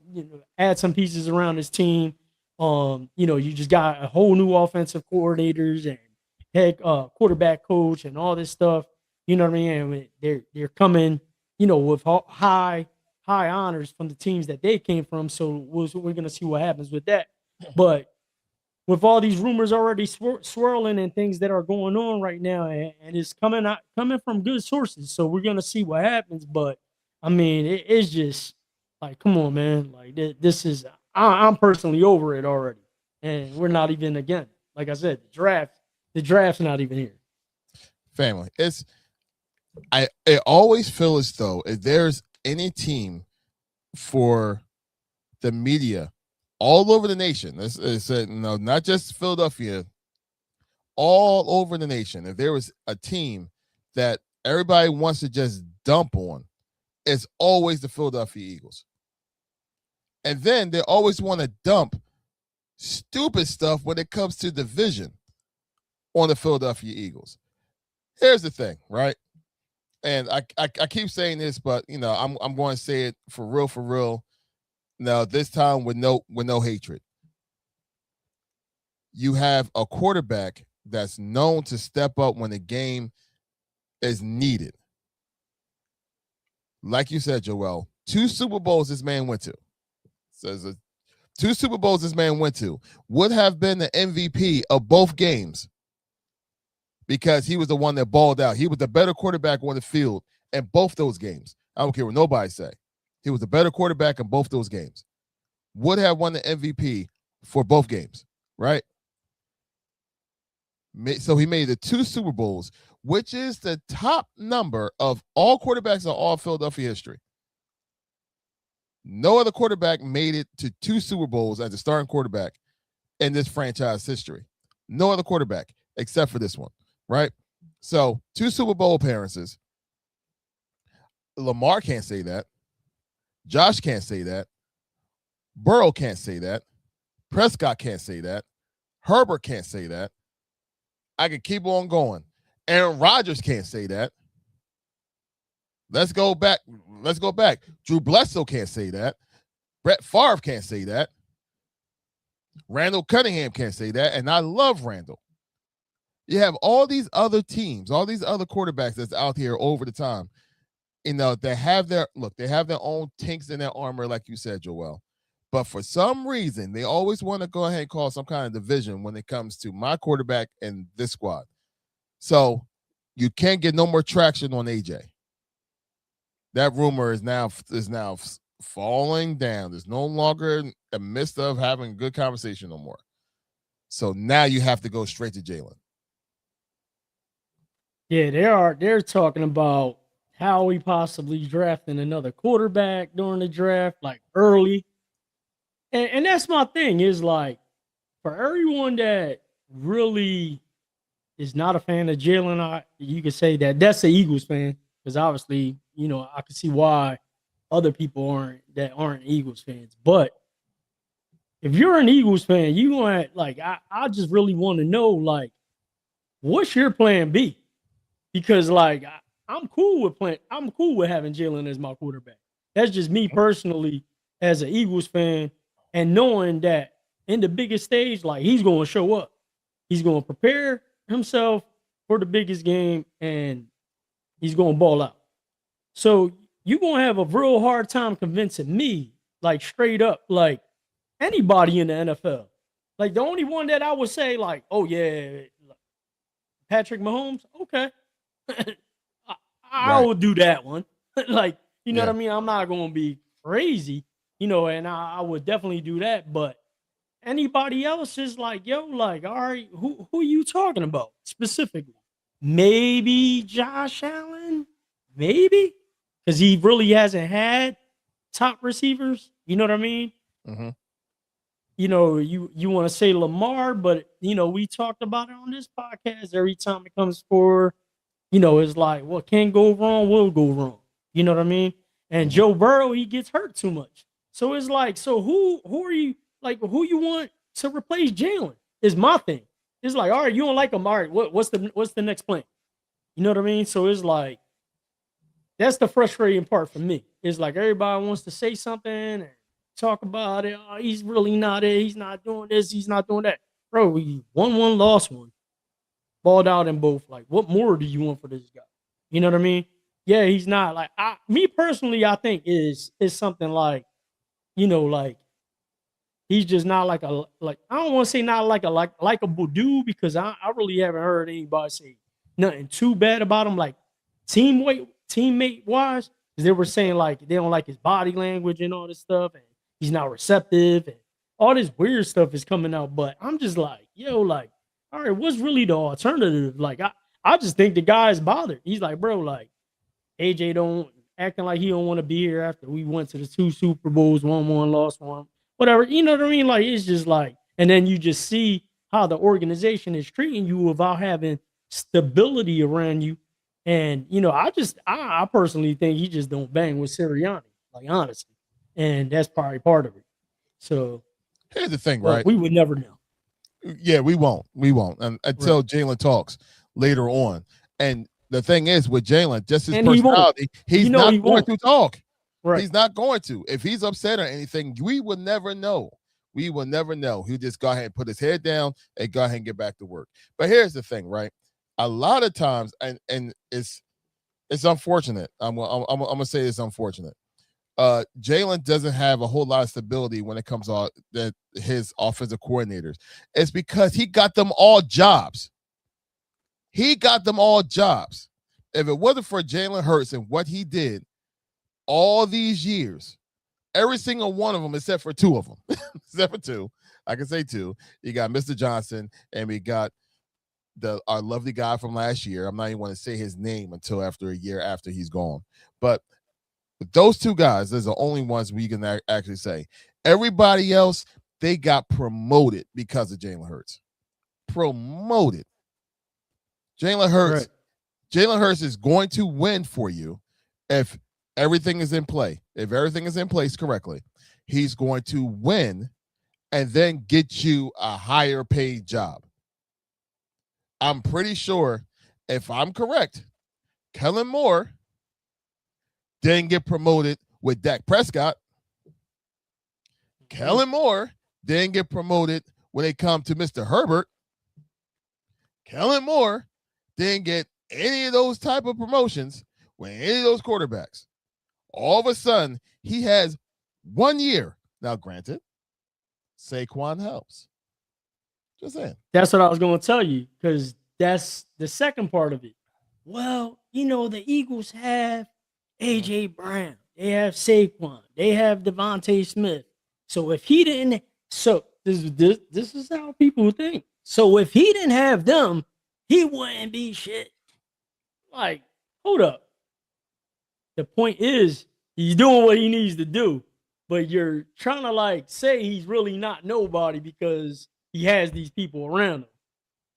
add some pieces around this team. You just got a whole new offensive coordinators and head quarterback coach and all this stuff. You know what I mean? And they're coming, with high honors from the teams that they came from. So we're gonna see what happens with that. But with all these rumors already swirling and things that are going on right now, and it's coming from good sources, so we're gonna see what happens. But I mean, it's just like, come on, man. Like this is, I'm personally over it already, and we're not even, again, like I said, the draft's not even here. Family, I always feel as though if there's any team for the media all over the nation, it's not just Philadelphia, all over the nation, if there was a team that everybody wants to just dump on, it's always the Philadelphia Eagles. And then they always want to dump stupid stuff when it comes to division on the Philadelphia Eagles. Here's the thing, right? And I keep saying this, but I'm going to say it for real. Now this time with no hatred. You have a quarterback that's known to step up when the game is needed. Like you said, Joel, 2 Super Bowls this man went to. Says 2 Super Bowls this man went to would have been the MVP of both games because he was the one that balled out. He was the better quarterback on the field in both those games. I don't care what nobody say. He was the better quarterback in both those games. Would have won the MVP for both games, right? So he made the 2 Super Bowls, which is the top number of all quarterbacks in all Philadelphia history. No other quarterback made it to 2 Super Bowls as a starting quarterback in this franchise history. No other quarterback except for this one, right? So 2 Super Bowl appearances. Lamar can't say that. Josh can't say that. Burrow can't say that. Prescott can't say that. Herbert can't say that. I could keep on going. Aaron Rodgers can't say that. Let's go back. Drew Bledsoe can't say that. Brett Favre can't say that. Randall Cunningham can't say that. And I love Randall. You have all these other teams, all these other quarterbacks that's out here over the time. They have their own tinks in their armor, like you said, Joel. But for some reason, they always want to go ahead and call some kind of division when it comes to my quarterback and this squad. So you can't get no more traction on AJ. That rumor is now falling down. There's no longer a midst of having a good conversation no more. So now you have to go straight to Jalen. Yeah, they're talking about how we possibly drafting another quarterback during the draft, like early. And that's my thing, is like, for everyone that really is not a fan of Jalen, you could say that's an Eagles fan, because obviously, I can see why other people aren't Eagles fans. But if you're an Eagles fan, you want, like, I just really want to know, like, what's your plan B? Because, like, I'm cool with having Jalen as my quarterback. That's just me personally as an Eagles fan, and knowing that in the biggest stage, like, he's going to show up. He's going to prepare himself for the biggest game, and he's going to ball out. So you're going to have a real hard time convincing me, like, straight up, like, anybody in the NFL. Like, the only one that I would say, like, oh, yeah, Patrick Mahomes, okay. I will do that one. Like, you know what I mean? I'm not going to be crazy, and I would definitely do that. But anybody else is like, yo, like, all right, who are you talking about specifically? Maybe Josh Allen? Maybe? Because he really hasn't had top receivers. You know what I mean? Mm-hmm. You want to say Lamar, but, we talked about it on this podcast. Every time it comes for, it's like, what can go wrong will go wrong. You know what I mean? And Joe Burrow, he gets hurt too much. So it's like, so who are you, like, who you want to replace Jalen is my thing. It's like, all right, you don't like him. All right, what's the next plan? You know what I mean? So it's like, that's the frustrating part for me. It's like everybody wants to say something and talk about it. Oh, he's really not it. He's not doing this. He's not doing that. Bro, he won one, lost one. Balled out in both. Like, what more do you want for this guy? You know what I mean? Yeah, he's not like, me personally, I think is something like, like, he's just not like I don't want to say not like a likable dude, because I really haven't heard anybody say nothing too bad about him, like teammate wise. Because they were saying, like, they don't like his body language and all this stuff, and he's not receptive, and all this weird stuff is coming out. But I'm just like, yo, like, all right, what's really the alternative? Like, I just think the guy is bothered. He's like, bro, like, AJ don't acting like he don't want to be here after we went to the 2 Super Bowls, won one, lost one, whatever. You know what I mean? Like, it's just like, and then you just see how the organization is treating you without having stability around you. And, I personally think he just don't bang with Sirianni, like, honestly. And that's probably part of it. So here's the thing, right? We would never know. Yeah, we won't. Until Jalen talks later on. And the thing is, with Jalen, just his personality, he's not going to talk. Right. He's not going to. If he's upset or anything, we will never know. We will never know. He'll just go ahead and put his head down and go ahead and get back to work. But here's the thing, right? A lot of times, and it's unfortunate. I'm gonna say it's unfortunate. Jalen doesn't have a whole lot of stability when it comes to his offensive coordinators. It's because he got them all jobs. If it wasn't for Jalen Hurts and what he did all these years, every single one of them, except for 2 of them, except for 2, I can say 2. You got Mr. Johnson, and we got our lovely guy from last year. I'm not even going to say his name until after a year after he's gone. But those 2 guys, those are the only ones we can actually say. Everybody else, they got promoted because of Jalen Hurts. Promoted. Jalen Hurts. Right. Jalen Hurts is going to win for you if everything is in play. If everything is in place correctly, he's going to win and then get you a higher paid job. I'm pretty sure, if I'm correct, Kellen Moore didn't get promoted with Dak Prescott. Kellen Moore didn't get promoted when they come to Mr. Herbert. Kellen Moore didn't get any of those type of promotions with any of those quarterbacks. All of a sudden, he has 1 year. Now, granted, Saquon helps. Just saying. That's what I was going to tell you, because that's the second part of it. Well, the Eagles have A.J. Brown. They have Saquon. They have Devontae Smith. So if he didn't, this is how people think. So if he didn't have them, he wouldn't be shit. Like, hold up. The point is, he's doing what he needs to do, but you're trying to say he's really not nobody because he has these people around him.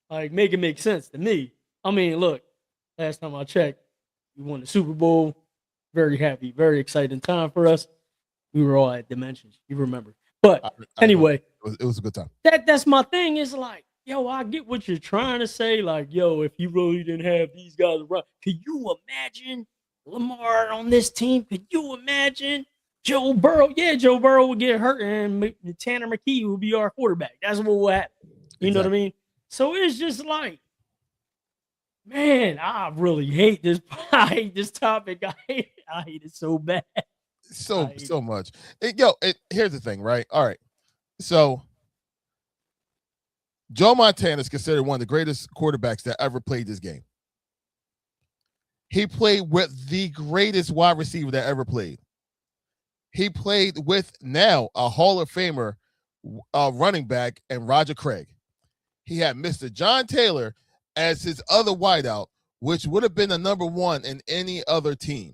Like, make it make sense to me. I mean, look, last time I checked, we won the Super Bowl. Very happy, very exciting time for us. We were all at Dimensions. You remember. But anyway, it was a good time. That's my thing. Is like, yo, I get what you're trying to say. Like, yo, if you really didn't have these guys around, could you imagine Lamar on this team? Could you imagine Joe Burrow? Yeah, Joe Burrow would get hurt and Tanner McKee would be our quarterback. That's what would happen. You know what I mean? So it's just like, man, I really hate this. I hate this topic. I hate it so bad. So much. Here's the thing, right? All right. So Joe Montana is considered one of the greatest quarterbacks that ever played this game. He played with the greatest wide receiver that ever played. He played with now a Hall of Famer running back and Roger Craig. He had Mr. John Taylor as his other wideout, which would have been the number one in any other team.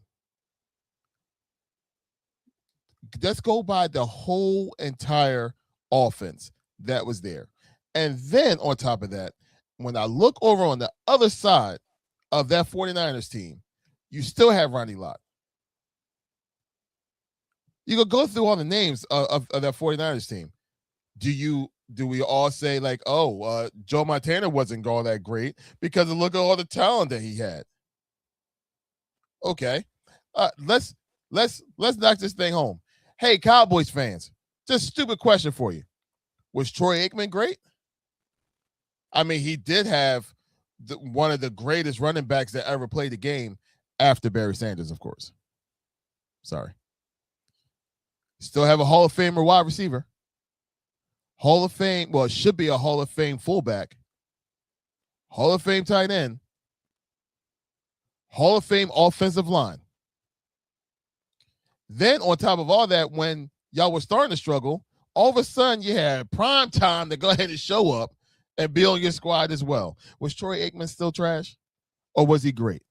Let's go by the whole entire offense that was there. And then on top of that, when I look over on the other side of that 49ers team, you still have Ronnie Lott. You could go through all the names of that 49ers team. Do we all say like, Joe Montana wasn't going that great because look at all the talent that he had? Okay. Let's knock this thing home. Hey, Cowboys fans, just a stupid question for you. Was Troy Aikman great? I mean, he did have one of the greatest running backs that ever played the game after Barry Sanders, of course. Sorry. Still have a Hall of Famer wide receiver. Hall of Fame, well, it should be a Hall of Fame fullback. Hall of Fame tight end. Hall of Fame offensive line. Then on top of all that, when y'all were starting to struggle, all of a sudden you had prime time to go ahead and show up and be on your squad as well. Was Troy Aikman still trash? Or was he great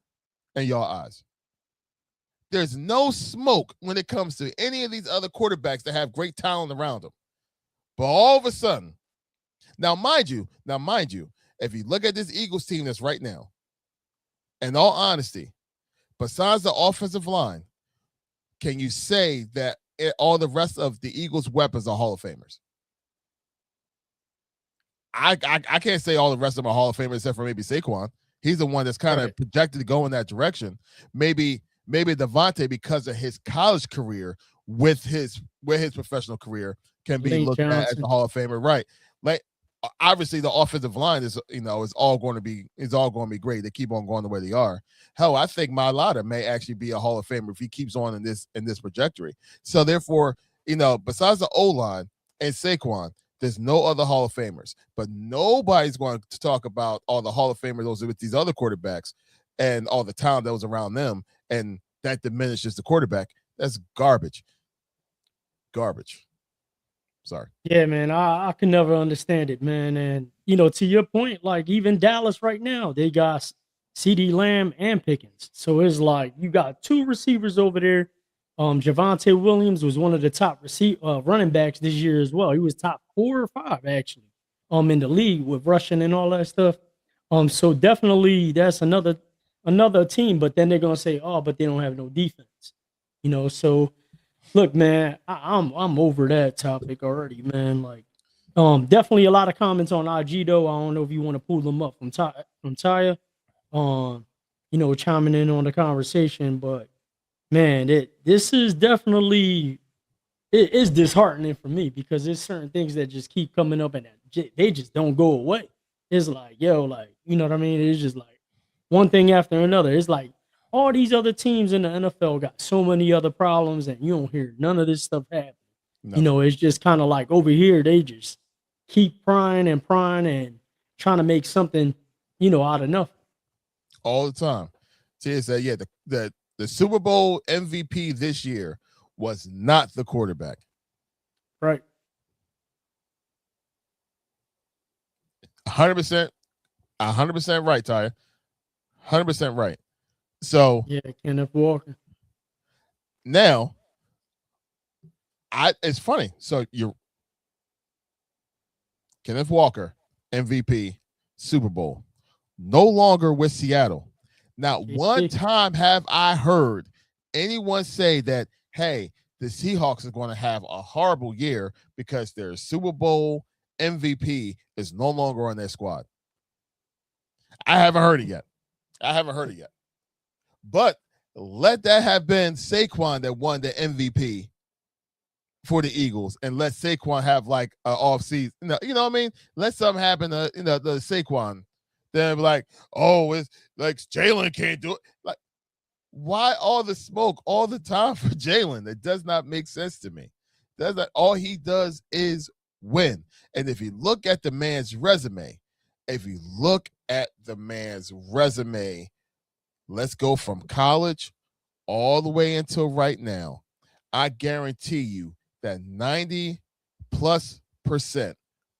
in y'all eyes? There's no smoke when it comes to any of these other quarterbacks that have great talent around them. But all of a sudden, now mind you, if you look at this Eagles team that's right now, in all honesty, besides the offensive line, can you say that all the rest of the Eagles' weapons are Hall of Famers? I can't say all the rest of them are Hall of Famers except for maybe Saquon. He's the one that's kind of projected to go in that direction. Maybe Devontae, because of his college career with his professional career, can be looked at as a Hall of Famer, right? Like obviously the offensive line is all going to be great. They keep on going the way they are. Hell, I think Mailata may actually be a Hall of Famer if he keeps on in this trajectory. So therefore, besides the O-line and Saquon, there's no other Hall of Famers. But nobody's going to talk about all the Hall of Famers those with these other quarterbacks and all the talent that was around them, and that diminishes the quarterback. That's garbage. Sorry. Yeah, man, I can never understand it, man. And, to your point, like even Dallas right now, they got CD Lamb and Pickens. So it's like you got two receivers over there. Javonte Williams was one of the top running backs this year as well. He was top 4 or 5, actually, in the league with rushing and all that stuff. So definitely that's another team. But then they're going to say, but they don't have no defense. So look, man, I'm over that topic already, man. Like, definitely a lot of comments on IG though. I don't know if you want to pull them up from Taya, chiming in on the conversation. But man, this is definitely it is disheartening for me because there's certain things that just keep coming up and they just don't go away. It's like, yo, like, you know what I mean? It's just like one thing after another. It's like all these other teams in the NFL got so many other problems and you don't hear none of this stuff happen. No. You know, it's just kind of like over here, they just keep prying and trying to make something, you know, out of nothing. All the time. See, said, yeah, the Super Bowl MVP this year was not the quarterback. Right. 100% right, Ty. 100% right. So yeah, Kenneth Walker. Now, it's funny. So you're Kenneth Walker, MVP, Super Bowl, no longer with Seattle. Not one time have I heard anyone say that, hey, the Seahawks are going to have a horrible year because their Super Bowl MVP is no longer on their squad. I haven't heard it yet. But let that have been Saquon that won the MVP for the Eagles, and let Saquon have like an off season. You know what I mean? Let something happen to the Saquon. Then be like, oh, it's like Jalen can't do it. Like, why all the smoke all the time for Jalen? It does not make sense to me. Does that all he does is win. And if you look at the man's resume, let's go from college all the way until right now. I guarantee you that 90+%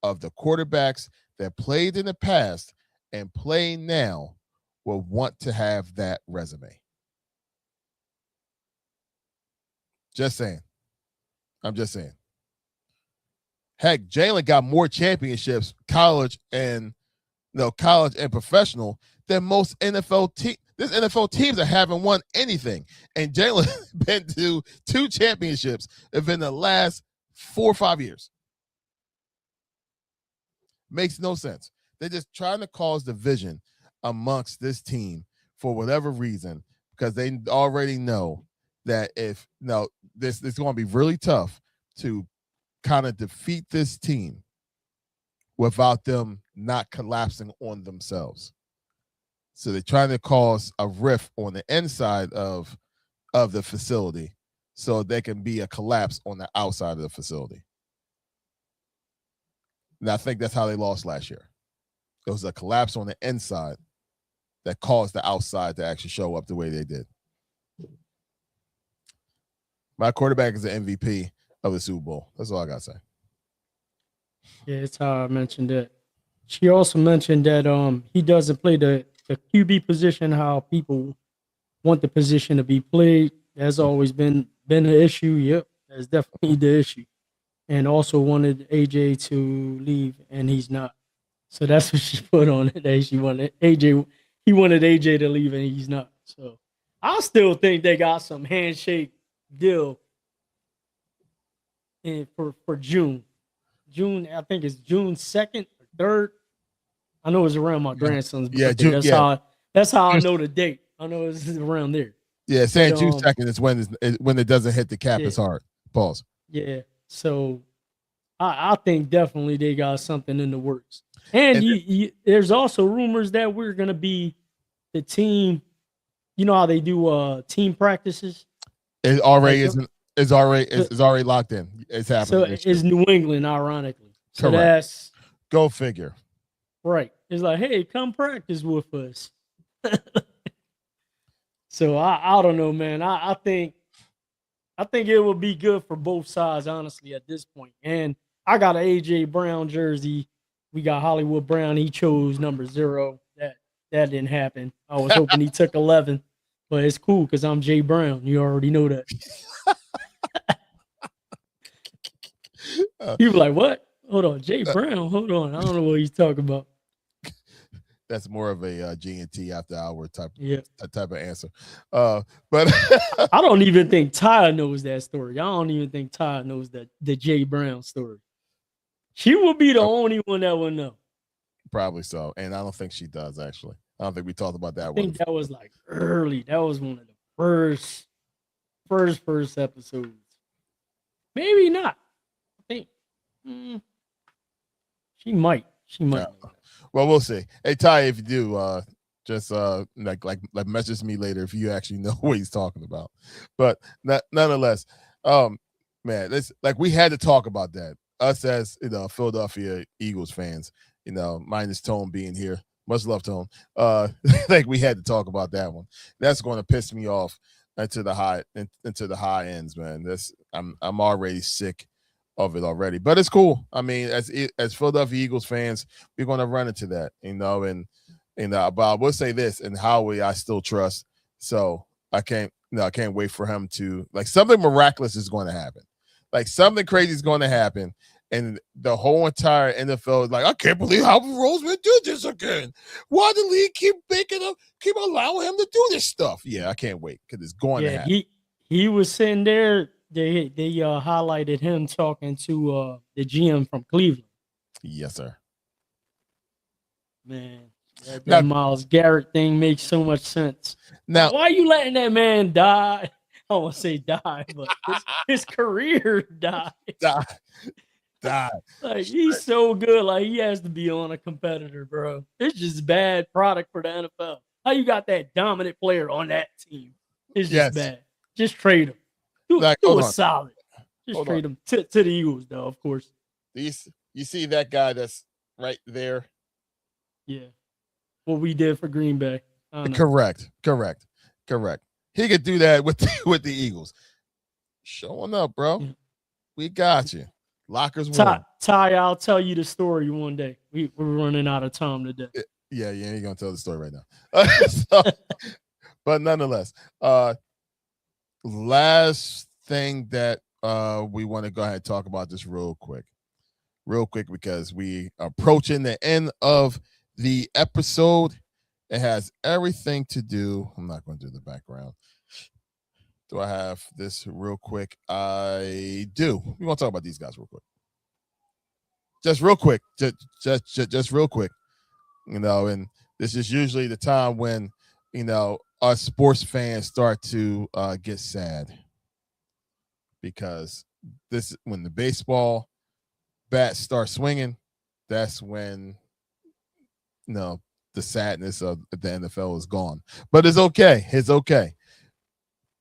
of the quarterbacks that played in the past and play now will want to have that resume. Just saying. I'm just saying. Heck, Jalen got more championships, college and professional, than most NFL teams. This NFL teams that haven't won anything. And Jalen been to 2 championships within the last 4 or 5 years. Makes no sense. They're just trying to cause division amongst this team for whatever reason, because they already know that this is going to be really tough to kind of defeat this team without them not collapsing on themselves. So they're trying to cause a rift on the inside of the facility so there can be a collapse on the outside of the facility. And I think that's how they lost last year. It was a collapse on the inside that caused the outside to actually show up the way they did. My quarterback is the MVP of the Super Bowl. That's all I got to say. Yeah, it's how I mentioned it. She also mentioned that he doesn't play the QB position how people want the position to be played. That's always been an issue. Yep, that's definitely the issue. And also wanted AJ to leave, and he's not. So that's what she put on it. That she wanted AJ. He wanted AJ to leave, and he's not. So I still think they got some handshake deal for June. I think it's June 2nd or 3rd. I know it's around my grandson's birthday. June, that's how I know the date. I know it's around there. Yeah, saying June 2nd is when it doesn't hit the cap as hard. Pause. Yeah. So I think definitely they got something in the works. And there's also rumors that we're gonna be the team. You know how they do team practices? It already isn't. It's already locked in. It's happening. So it's New England, ironically. So correct. That's go figure. Right. It's like, hey, come practice with us. So I don't know, man. I think it would be good for both sides, honestly, at this point. And I got an AJ Brown jersey. We got Hollywood Brown. He chose number 0. That didn't happen. I was hoping he took 11, but it's cool because I'm Jay Brown. You already know that. People like, what? Hold on, Jay Brown. Hold on. I don't know what he's talking about. That's more of a GNT after hour type of answer. But I don't even think Ty knows that story. I don't even think Ty knows the Jay Brown story. She will be the only one that will know. Probably so. And I don't think she does, actually. I don't think we talked about that one. I think that was like early. That was one of the first first episodes. Maybe not. I think she might. She might. Yeah. Well, we'll see. Hey Ty, if you do, just like message me later if you actually know what he's talking about. But nonetheless, man, it's like we had to talk about that. Us as Philadelphia Eagles fans, minus Tone being here. Much love, Tone. Like we had to talk about that one. That's going to piss me off into the high ends, man. I'm already sick of it already, but it's cool. I mean, as Philadelphia Eagles fans, we're going to run into that, but I will say this, and Howie, I still trust. So I can't wait for him to, like, something miraculous is going to happen. Like something crazy is going to happen. And the whole entire NFL is like, I can't believe how Roseman did this again. Why the league keep allowing him to do this stuff? Yeah, I can't wait because it's going to happen. He was sitting there. They highlighted him talking to the GM from Cleveland. Yes, sir. Man, that Myles Garrett thing makes so much sense. Now, why are you letting that man die? I don't want to say die, but his career die. Like, he's so good. Like, he has to be on a competitor, bro. It's just bad product for the NFL. How you got that dominant player on that team? It's just bad. Just trade him. Do a solid. Just trade him to the Eagles, though, of course. You see that guy that's right there? Yeah. What we did for Green Bay. Correct. He could do that with the Eagles. Showing up, bro. Yeah. We got you. Lockers warm. Ty, I'll tell you the story one day. We're running out of time today. Yeah, you ain't gonna tell the story right now. But nonetheless, last thing that we want to go ahead and talk about this real quick because we are approaching the end of the episode. It has everything to do. I'm not going to do the background. Do I have this real quick? I do. We want to talk about these guys real quick. Just real quick. Just real quick. And this is usually the time when, us sports fans start to get sad. Because when the baseball bats start swinging, that's when, the sadness of the NFL is gone. But it's okay. It's okay.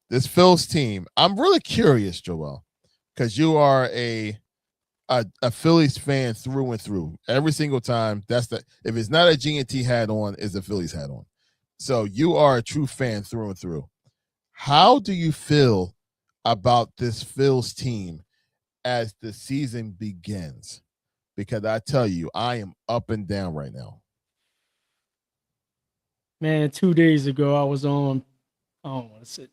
This Phil's team, I'm really curious, Joel, because you are a Phillies fan through and through. Every single time, if it's not a GNT hat on, it's a Phillies hat on. So you are a true fan through and through. How do you feel about this Phil's team as the season begins? Because I tell you, I am up and down right now. Man, 2 days ago, I was on. I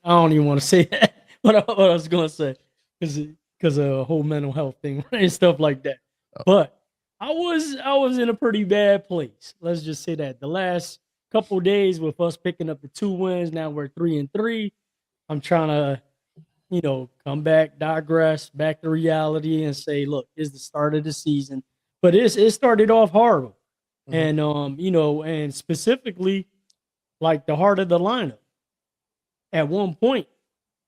don't even want to say that. What I was going to say, because of a whole mental health thing and stuff like that. Oh. But I was in a pretty bad place. Let's just say that the last couple of days with us picking up the 2 wins, now we're 3-3. I'm trying to, come back, digress, back to reality, and say, look, it's the start of the season. But it started off horrible, and and specifically, like the heart of the lineup. At one point,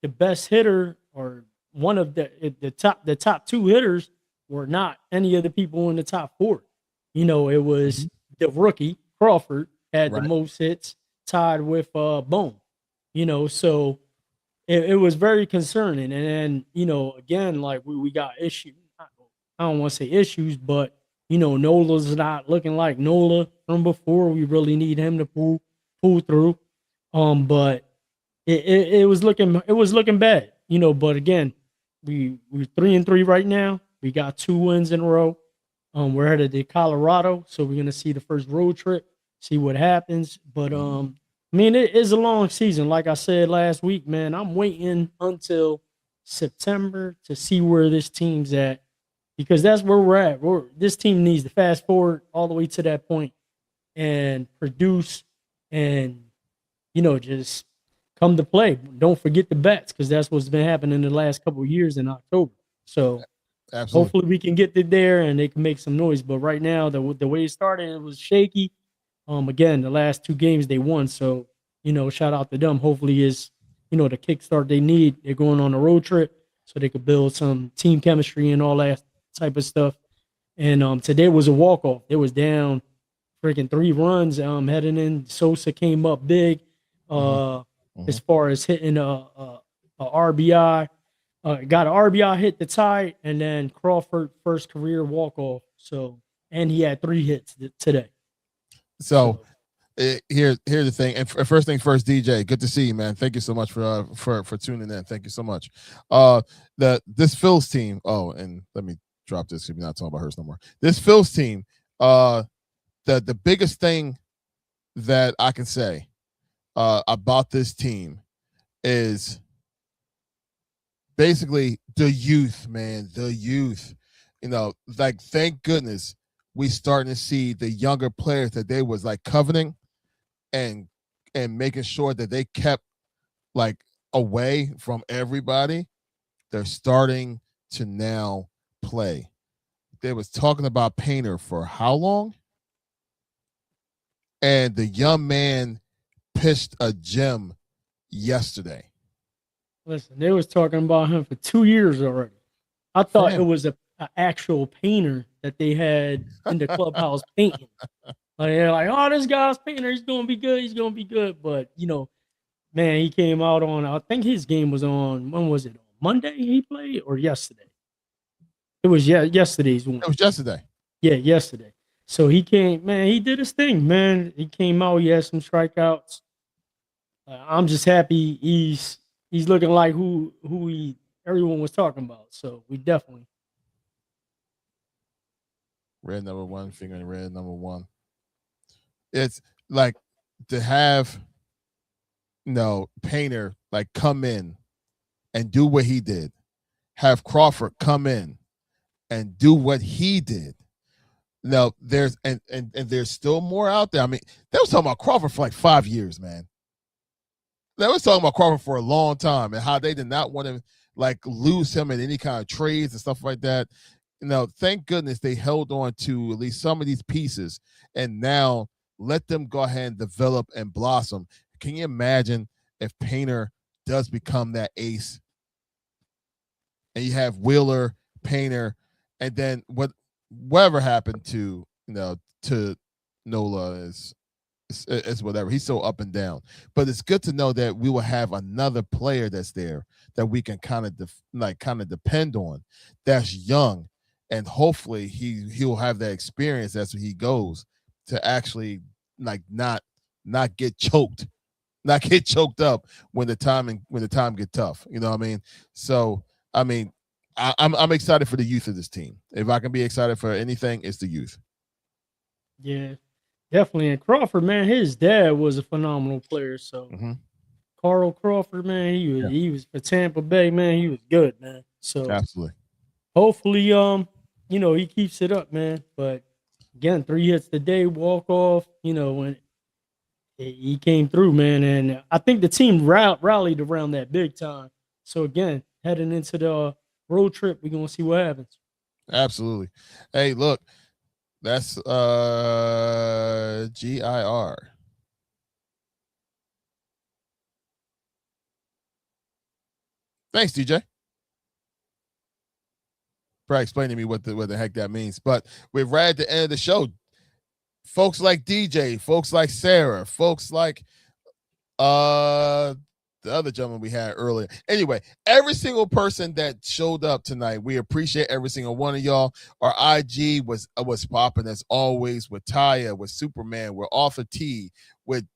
the best hitter or one of the top 2 hitters were not any of the people in the top 4. It was the rookie Crawford had the most hits, tied with Bone. So it was very concerning. And then, again, like we got issues. I don't want to say issues, but Nola's not looking like Nola from before. We really need him to pull through. But it was looking bad, but again, we're 3-3 right now. We got 2 wins in a row. We're headed to Colorado, so we're gonna see the first road trip, see what happens. But it is a long season. Like I said last week, man, I'm waiting until September to see where this team's at, because that's where we're at. This team needs to fast forward all the way to that point and produce and just come to play. Don't forget the bets, because that's what's been happening in the last couple of years in October. So hopefully we can get there and they can make some noise. But right now, the way it started, it was shaky. Again, the last 2 games they won. So, shout out to them. Hopefully it's the kickstart they need. They're going on a road trip so they could build some team chemistry and all that type of stuff. And today was a walk-off. It was down freaking 3 runs heading in. Sosa came up big as far as hitting a RBI. Got an RBI hit to tie, and then Crawford first career walk-off. So, and he had 3 hits today. So here's the thing. And first thing first, DJ, good to see you, man. Thank you so much for tuning in. Thank you so much. This Phillies team. Oh, and let me drop this because we're not talking about Hurts no more. This Phillies team. The biggest thing that I can say about this team is basically the youth, man. The youth. Like, thank goodness we starting to see the younger players that they was like coveting and making sure that they kept like away from everybody. They're starting to now play. They was talking about Painter for how long? And the young man pitched a gem yesterday. Listen, they was talking about him for 2 years already. I thought Damn. it was an actual painter that they had in the clubhouse painting. Like, they're like, oh, this guy's painter. He's going to be good. He's going to be good. But, man, he came out on, I think his game was on, when was it? Monday he played or yesterday? It was yesterday's one. It was yesterday. Yeah, yesterday. So he came, man, he did his thing, man. He came out, he had some strikeouts. I'm just happy he's looking like who everyone was talking about. So we definitely. Red number 1, finger in red number 1. It's like to have Painter like come in and do what he did. Have Crawford come in and do what he did. Now there's and there's still more out there. I mean, they was talking about Crawford for like 5 years, man. They was talking about Crawford for a long time and how they did not want to like lose him in any kind of trades and stuff like that. Thank goodness they held on to at least some of these pieces and now let them go ahead and develop and blossom. Can you imagine if Painter does become that ace and you have Wheeler, Painter, and then whatever happened to Nola is whatever. He's so up and down. But it's good to know that we will have another player that's there that we can kind of depend on. That's young, and hopefully he'll have that experience as he goes to actually like not get choked, not get choked up when the time get tough. You know what I mean? So I mean, I'm excited for the youth of this team. If I can be excited for anything, it's the youth. Yeah, definitely. And Crawford, man, his dad was a phenomenal player. So Carl Crawford, man, he was for Tampa Bay, man. He was good, man. So absolutely. Hopefully, he keeps it up, man. But again, 3 hits today, walk off. When he came through, man, and I think the team rallied around that big time. So again, heading into the road trip, we're gonna see what happens. Absolutely. Hey, look, that's GIR. Thanks, DJ. Probably explain to me what the heck that means. But we're right at the end of the show. Folks like DJ, folks like Sarah, folks like the other gentleman we had earlier. Anyway, every single person that showed up tonight, we appreciate every single one of y'all. Our IG was popping as always with Taya, with Superman, with Arthur T, with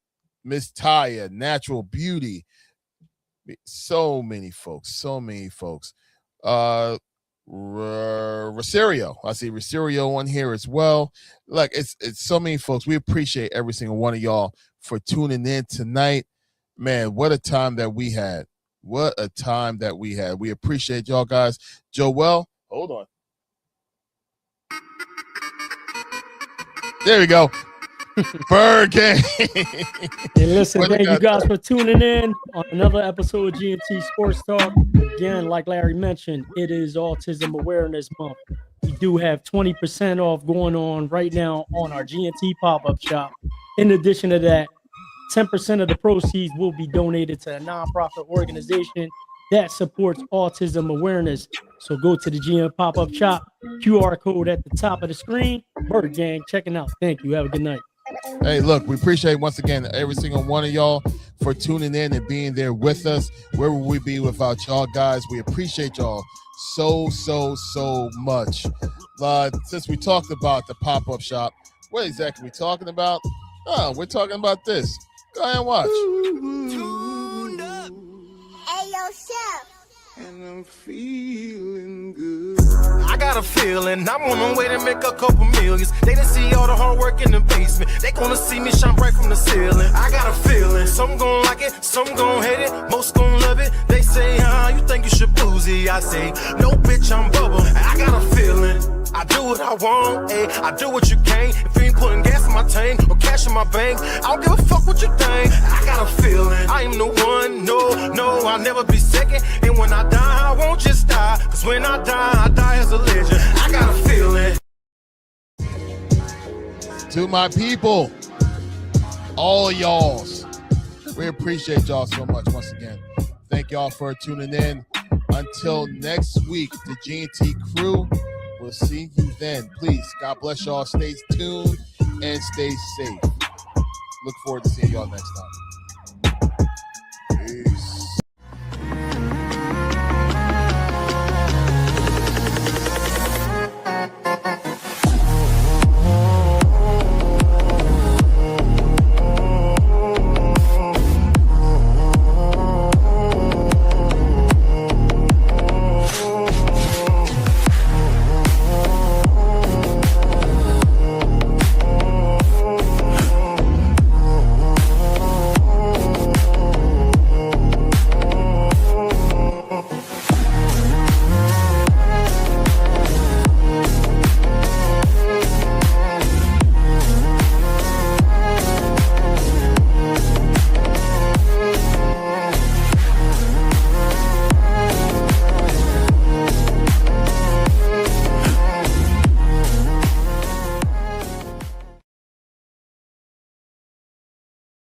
Miss Taya, Natural Beauty. So many folks. Rosario, I see Rosario on here as well. Like it's so many folks. We appreciate every single one of y'all for tuning in tonight. Man, what a time that we had. We appreciate y'all guys. Joel, hold on. There we go. Bird game. And listen, thank you guys for tuning in on another episode of GNT Sports Talk. Again, like Larry mentioned, it is Autism Awareness Month. We do have 20% off going on right now on our GNT pop-up shop. In addition to that, 10% of the proceeds will be donated to a nonprofit organization that supports autism awareness. So go to the GM pop-up shop, QR code at the top of the screen. Bird Gang, checking out. Thank you. Have a good night. Hey, look, we appreciate once again every single one of y'all for tuning in and being there with us. Where would we be without y'all, guys? We appreciate y'all so much. Since we talked about the pop-up shop, what exactly are we talking about? Oh, we're talking about this. Go ahead and watch. Hey, yo, chef. And I'm feeling good. I got a feeling I'm on my way to make a couple millions. They didn't see all the hard work in the basement. They gonna see me shine bright from the ceiling. I got a feeling some gon' like it, some gon' hate it, most gon' love it. They say, you think you should boozy? I say, no, bitch, I'm bubble. I got a feeling I do what I want, ayy. I do what you can't. If you ain't putting gas in my tank or cash in my bank, I don't give a fuck what you think. I got a feeling I am the one, no, I'll never be second. And when I die, I won't just die. Cause when I die as a legend. I got a feeling. To my people, all of y'alls, we appreciate y'all so much once again. Thank y'all for tuning in. Until next week, the GNT crew, we'll see you then. Please, God bless y'all. Stay tuned and stay safe. Look forward to seeing y'all next time.